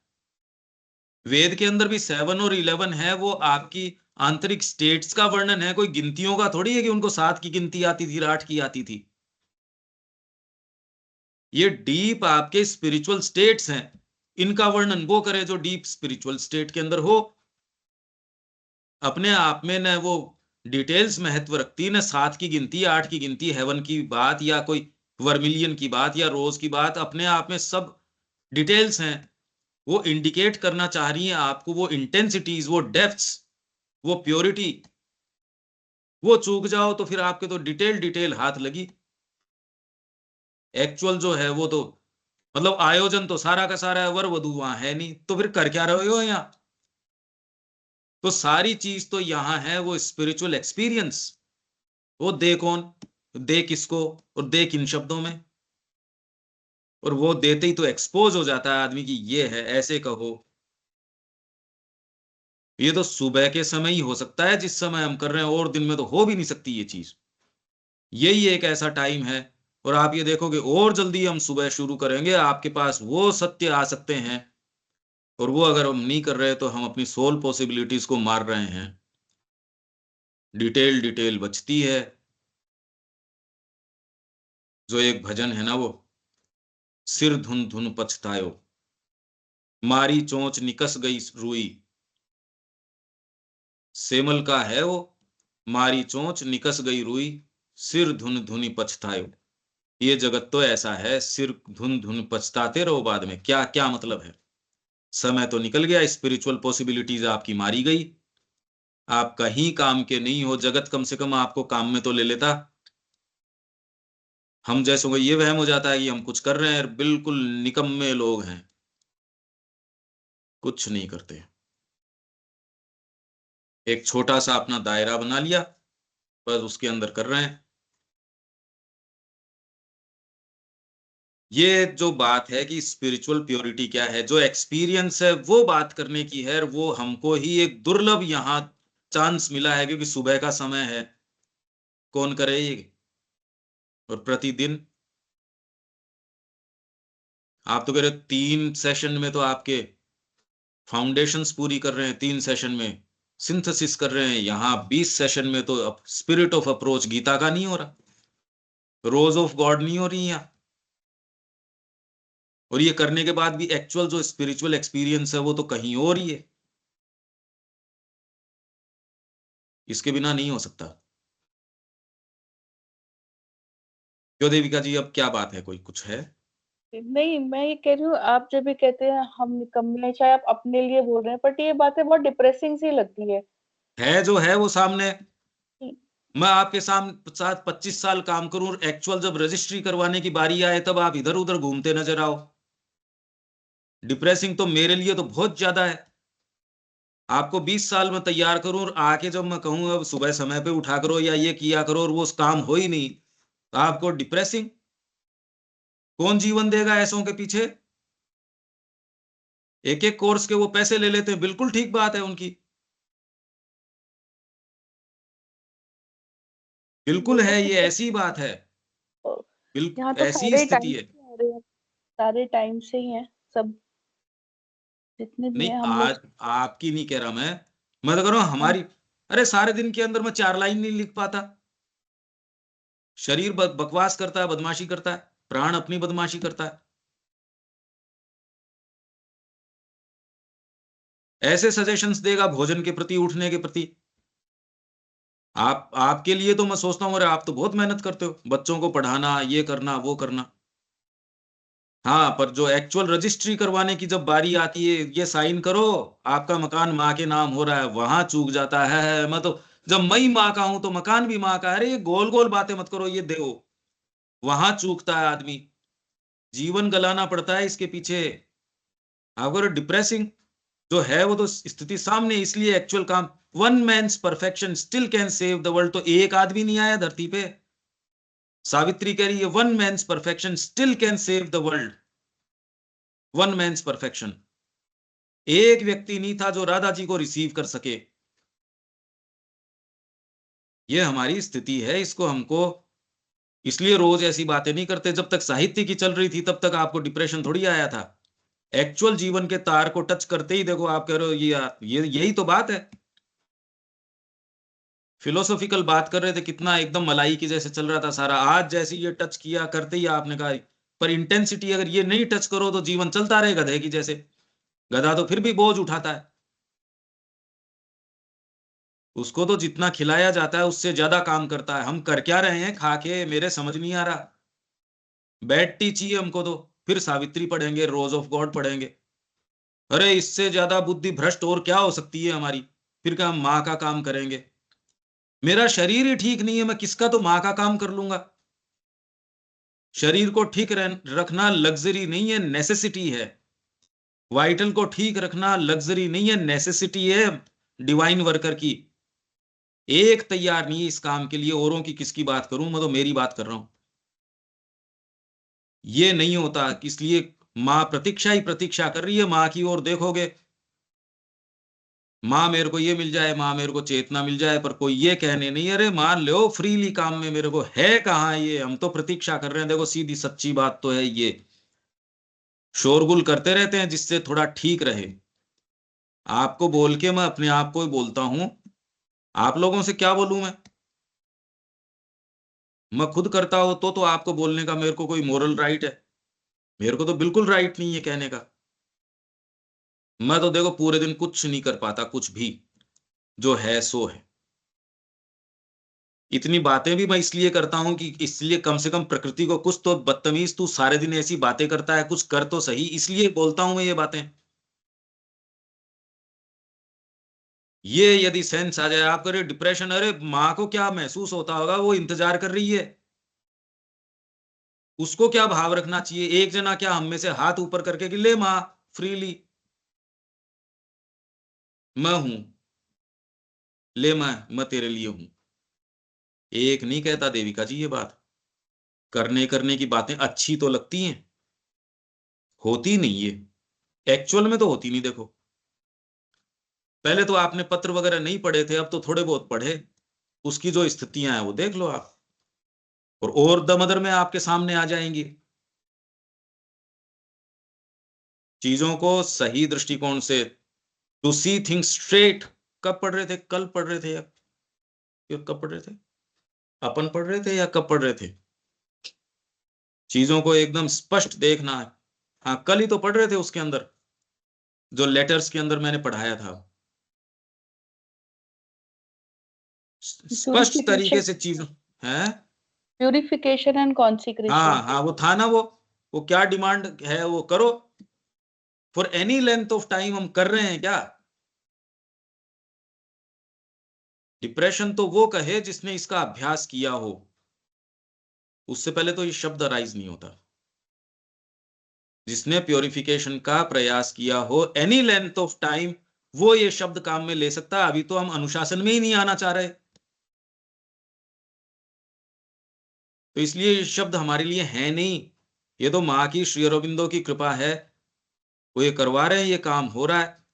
वेद के अंदर भी 7 और 11 है, वो आपकी आंतरिक स्टेट्स का वर्णन है, कोई गिनतियों का थोड़ी है कि उनको 7 की गिनती आती थी, 8 की आती थी। ये डीप आपके स्पिरिचुअल स्टेट्स हैं, इनका वर्णन वो करे जो डीप स्पिरिचुअल स्टेट के अंदर हो। अपने आप में न वो डिटेल्स महत्व रखती, न 7 की गिनती, 8 की गिनती, हेवन की बात या कोई वर्मिलियन की बात या रोज की बात, अपने आप में सब डिटेल्स हैं। वो इंडिकेट करना चाह रही है आपको वो इंटेंसिटीज, वो डेप्थ्स, वो प्योरिटी, वो चूक जाओ तो फिर आपके तो डिटेल डिटेल हाथ लगी। एक्चुअल जो है वो तो मतलब आयोजन तो सारा का सारा है, वर वधु वहां है नहीं, तो फिर कर क्या रहे हो यहाँ? तो सारी चीज तो यहाँ है वो स्पिरिचुअल एक्सपीरियंस, वो दे कौन, दे किसको, और दे किन शब्दों में, और वो देते ही तो एक्सपोज हो जाता है आदमी की ये है, ऐसे कहो। ये तो सुबह के समय ही हो सकता है जिस समय हम कर रहे हैं, और दिन में तो हो भी नहीं सकती ये चीज। यही एक ऐसा टाइम है, और आप ये देखोगे और जल्दी हम सुबह शुरू करेंगे, आपके पास वो सत्य आ सकते हैं, और वो अगर हम नहीं कर रहे तो हम अपनी सोल पॉसिबिलिटीज को मार रहे हैं। डिटेल डिटेल बचती है। जो एक भजन है ना, वो सिर धुन धुन पछतायो, मारी चोंच निकस गई रुई। सेमल का है वो, मारी चोंच निकस गई रुई, सिर धुन धुनी पछतायो। ये जगत तो ऐसा है, सिर धुन धुन पछताते रहो बाद में। क्या क्या मतलब है? समय तो निकल गया, स्पिरिचुअल पॉसिबिलिटीज आपकी मारी गई, आप कहीं काम के नहीं हो। जगत कम से कम आपको काम में तो ले लेता। हम जैसों को ये वहम हो जाता है कि हम कुछ कर रहे हैं, बिल्कुल निकम्मे लोग हैं, कुछ नहीं करते। एक छोटा सा अपना दायरा बना लिया, बस उसके अंदर कर रहे हैं। ये जो बात है कि स्पिरिचुअल प्योरिटी क्या है, जो एक्सपीरियंस है वो बात करने की है, वो हमको ही एक दुर्लभ यहाँ चांस मिला है, क्योंकि सुबह का समय है। कौन करे ये? और प्रतिदिन आप तो कह रहे 3 सेशन में तो आपके फाउंडेशंस पूरी कर रहे हैं, 3 सेशन में सिंथेसिस कर रहे हैं, यहाँ 20 सेशन में तो अब स्पिरिट ऑफ अप्रोच गीता का नहीं हो रहा, रोज ऑफ गॉड नहीं हो रही यहाँ। और ये करने के बाद भी एक्चुअल जो स्पिरिचुअल एक्सपीरियंस है वो तो कहीं और ही है। इसके बिना नहीं हो सकता। क्यों देविका जी, अब क्या बात है? कोई कुछ है? नहीं, मैं ये कह रही हूँ, आप जब भी कहते हैं हम निकम्मे हैं, चाहे आप अपने लिए बोल रहे हैं, बट ये बातें बहुत डिप्रेसिंग सी लगती है जो है वो सामने। है। मैं आपके साथ 25 साल काम करूं, और एक्चुअल जब रजिस्ट्री करवाने की बारी आए तब आप इधर उधर घूमते नजर आओ। डिप्रेसिंग तो मेरे लिए तो बहुत ज्यादा है। आपको 20 साल में तैयार करूं, और आके जब मैं कहूं अब सुबह समय पे उठा करो या ये किया करो, और वो काम हो ही नहीं, तो आपको डिप्रेसिंग। कौन जीवन देगा ऐसों के पीछे? एक एक कोर्स के वो पैसे ले लेते हैं, बिल्कुल ठीक बात है उनकी, वो बिल्कुल तो है, ये ठीक ऐसी बात है, है, यहाँ बिल्कुल तो ऐसी सारे स्थिति टाइम है। से आ रहे हैं, सारे टाइम से ही हैं सब, जितने भी नहीं, हैं हम लोग। आज आपकी नहीं कह रहा मैं तो कह रहा हूं हाँ, हमारी। अरे सारे दिन के अंदर मैं 4 लाइन नहीं लिख पाता। शरीर बकवास करता है, बदमाशी करता है, प्राण अपनी बदमाशी करता है। ऐसे सजेशंस देगा भोजन के प्रति, उठने के प्रति। आपके लिए तो मैं सोचता हूँ, अरे आप तो बहुत मेहनत करते हो, बच्चों को पढ़ाना, ये करना वो करना। हाँ, पर जो एक्चुअल रजिस्ट्री करवाने की जब बारी आती है, ये साइन करो, आपका मकान माँ के नाम हो रहा है, वहां चूक जाता है। मैं तो, जब मैं ही माँ का हूं तो मकान भी माँ का है। अरे ये गोल गोल बातें मत करो, ये दो। वहां चूकता है आदमी, जीवन गलाना पड़ता है इसके पीछे। अगर डिप्रेसिंग जो है वो तो स्थिति सामने, इसलिए एक्चुअल काम। One man's perfection still can save the world, तो एक आदमी नहीं आया धरती पे। सावित्री कह रही है one man's perfection still can save the world. One man's perfection, एक व्यक्ति नहीं था जो राधा जी को रिसीव कर सके। ये हमारी स्थिति है, इसको हमको इसलिए रोज ऐसी बातें नहीं करते। जब तक साहित्य की चल रही थी तब तक आपको डिप्रेशन थोड़ी आया था। एक्चुअल जीवन के तार को टच करते ही देखो आप कह रहे हो ये यही तो बात है। फिलोसॉफिकल बात कर रहे थे, कितना एकदम मलाई की जैसे चल रहा था सारा, आज जैसे ये टच किया करते ही आपने कहा। पर इंटेंसिटी अगर ये नहीं टच करो तो जीवन चलता रहे गधे की जैसे। गधा तो फिर भी बोझ उठाता है, उसको तो जितना खिलाया जाता है उससे ज्यादा काम करता है। हम कर क्या रहे हैं खा के, मेरे समझ नहीं आ रहा। बैड टी चाहिए हमको तो, फिर सावित्री पढ़ेंगे, रोज ऑफ गॉड पढ़ेंगे। अरे इससे ज्यादा बुद्धि भ्रष्ट और क्या हो सकती है हमारी? फिर क्या हम माँ का काम करेंगे? मेरा शरीर ही ठीक नहीं है, मैं किसका तो माँ का काम कर लूंगा। शरीर को ठीक रखना लग्जरी नहीं है, नेसेसिटी है। वाइटल को ठीक रखना लग्जरी नहीं है, नेसेसिटी है डिवाइन वर्कर की। एक तैयार नहीं है इस काम के लिए, औरों की किसकी बात करूं, मैं तो मेरी बात कर रहा हूं। ये नहीं होता, इसलिए माँ प्रतीक्षा ही प्रतीक्षा कर रही है। माँ की ओर देखोगे, माँ मेरे को ये मिल जाए, माँ मेरे को चेतना मिल जाए, पर कोई ये कहने नहीं अरे मान लो फ्रीली काम में मेरे को है कहाँ ये, हम तो प्रतीक्षा कर रहे हैं। देखो सीधी सच्ची बात तो है ये, शोरगुल करते रहते हैं जिससे थोड़ा ठीक रहे। आपको बोल के मैं अपने आप को ही बोलता हूं, आप लोगों से क्या बोलूं मैं खुद करता हो तो आपको बोलने का मेरे को कोई मोरल राइट है? मेरे को तो बिल्कुल राइट नहीं है कहने का। मैं तो देखो पूरे दिन कुछ नहीं कर पाता, कुछ भी, जो है सो है। इतनी बातें भी मैं इसलिए करता हूं कि इसलिए कम से कम प्रकृति को कुछ तो, बदतमीज तू सारे दिन ऐसी बातें करता है, कुछ कर तो सही, इसलिए बोलता हूं मैं ये बातें। ये यदि सेंस आ जाए आपको, अरे डिप्रेशन, अरे माँ को क्या महसूस होता होगा, वो इंतजार कर रही है, उसको क्या भाव रखना चाहिए। एक जना क्या हम में से हाथ ऊपर करके कि ले माँ फ्रीली, मैं हूं, ले मैं तेरे लिए हूं। एक नहीं कहता देविका जी ये बात। करने करने की बातें अच्छी तो लगती हैं, होती नहीं ये, एक्चुअल में तो होती नहीं। देखो पहले तो आपने पत्र वगैरह नहीं पढ़े थे, अब तो थोड़े बहुत पढ़े, उसकी जो स्थितियां हैं वो देख लो आप, और दमदर में आपके सामने आ जाएंगी। चीजों को सही दृष्टिकोण से, टू सी थिंग्स स्ट्रेट। कब पढ़ रहे थे? कल पढ़ रहे थे या कब पढ़ रहे थे? अपन पढ़ रहे थे या कब पढ़ रहे थे? चीजों को एकदम स्पष्ट देखना है। हाँ कल ही तो पढ़ रहे थे, उसके अंदर जो लेटर्स के अंदर मैंने पढ़ाया था, स्पष्ट तरीके से चीजों है। Purification and consecration. हाँ वो था ना, वो क्या डिमांड है वो करो, for any length of time हम कर रहे हैं क्या? डिप्रेशन तो वो कहे जिसने इसका अभ्यास किया हो, उससे पहले तो ये शब्द अराइज नहीं होता। जिसने प्योरिफिकेशन का प्रयास किया हो एनी लेंथ ऑफ टाइम, वो ये शब्द काम में ले सकता है। अभी तो हम अनुशासन में ही नहीं आना चाह रहे, तो इसलिए ये शब्द हमारे लिए है नहीं। ये तो माँ की, श्री अरविंदो की कृपा है, वो ये करवा रहे हैं, ये काम हो रहा है,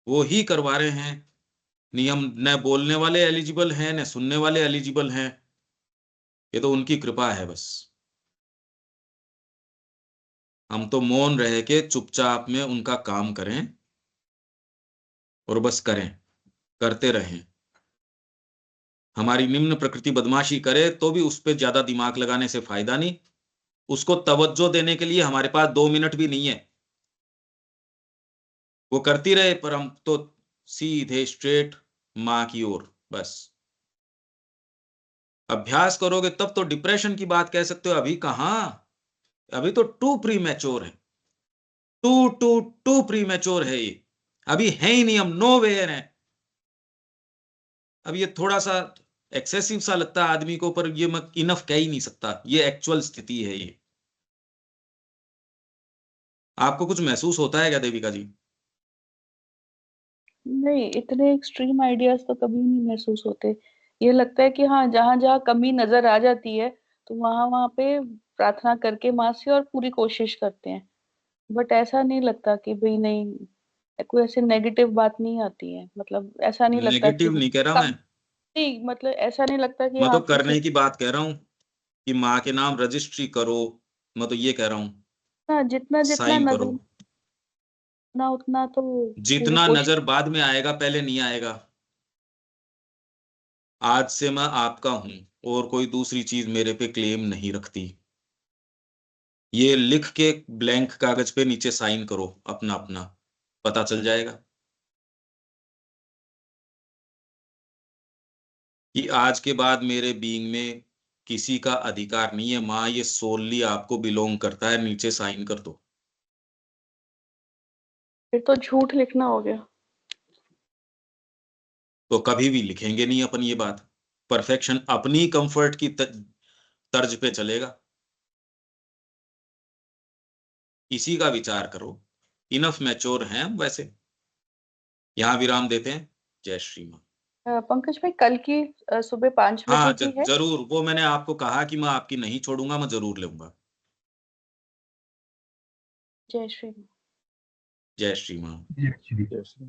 वो ही करवा रहे हैं। नियम न बोलने वाले एलिजिबल हैं, न सुनने वाले एलिजिबल हैं, ये तो उनकी कृपा है बस। हम तो मौन रह के चुपचाप में उनका काम करें, और बस करें, करते रहें। हमारी निम्न प्रकृति बदमाशी करे तो भी उस पर ज्यादा दिमाग लगाने से फायदा नहीं। उसको तवज्जो देने के लिए हमारे पास 2 मिनट भी नहीं है। वो करती रहे, पर हम तो सीधे स्ट्रेट माँ की ओर बस। अभ्यास करोगे तब तो डिप्रेशन की बात कह सकते हो, अभी कहां, अभी तो टू प्री मैच्योर है, too too too premature है ये, अभी है ही नहीं, हम नो वेयर हैं। अब ये थोड़ा सा एक्सेसिव सा लगता है आदमी को, पर ये मैं इनफ कह ही नहीं सकता, ये एक्चुअल स्थिति है ये। आपको कुछ महसूस होता है क्या देविका जी? नहीं, इतने एक्सट्रीम आइडियाज तो कभी नहीं महसूस होते। ये लगता है कि हाँ, जहां जहां कमी नजर आ जाती है तो वहां वहां पे प्रार्थना करके माँ से और पूरी कोशिश करते हैं। बट ऐसा नहीं लगता कि भाई नहीं, कोई ऐसे नेगेटिव बात नहीं आती है। मतलब ऐसा नहीं लगता कि नेगेटिव नहीं कह रहा मैं कम, नहीं मतलब ऐसा नहीं लगता कि मैं तो हाँ किसी करने की बात कह रहा हूं कि माँ के नाम रजिस्ट्री करो। मैं तो ये कह रहा हूं, का जितना जितना साइन करो। नजर उतना उतना तो पूरी जितना कोशिश। नजर बाद में आएगा, पहले नहीं आएगा। आज से मैं आपका हूं, और कोई दूसरी चीज मेरे पे क्लेम नहीं रखती। ये लिख के ब्लैंक कागज पे नीचे साइन करो अपना अपना, पता चल जाएगा कि आज के बाद मेरे बीइंग में किसी का अधिकार नहीं है। माँ ये सोलली आपको बिलोंग करता है, नीचे साइन कर दो। फिर तो झूठ लिखना हो गया। तो कभी भी लिखेंगे नहीं अपन ये बात। परफेक्शन अपनी कंफर्ट की तर्ज पे चलेगा। इसी का विचार करो। इनफ मैच्योर हैं हम वैसे। यहां विराम देते हैं। जय श्री मां। पंकज भाई, कल की सुबह 5 बजे हाँ की है। जरूर, वो मैंने आपको कहा कि मैं आपकी नहीं छोड़ूंगा, मैं जरूर लूंगा। जय श्री। जय श्री मां। जय श्री। जय श्री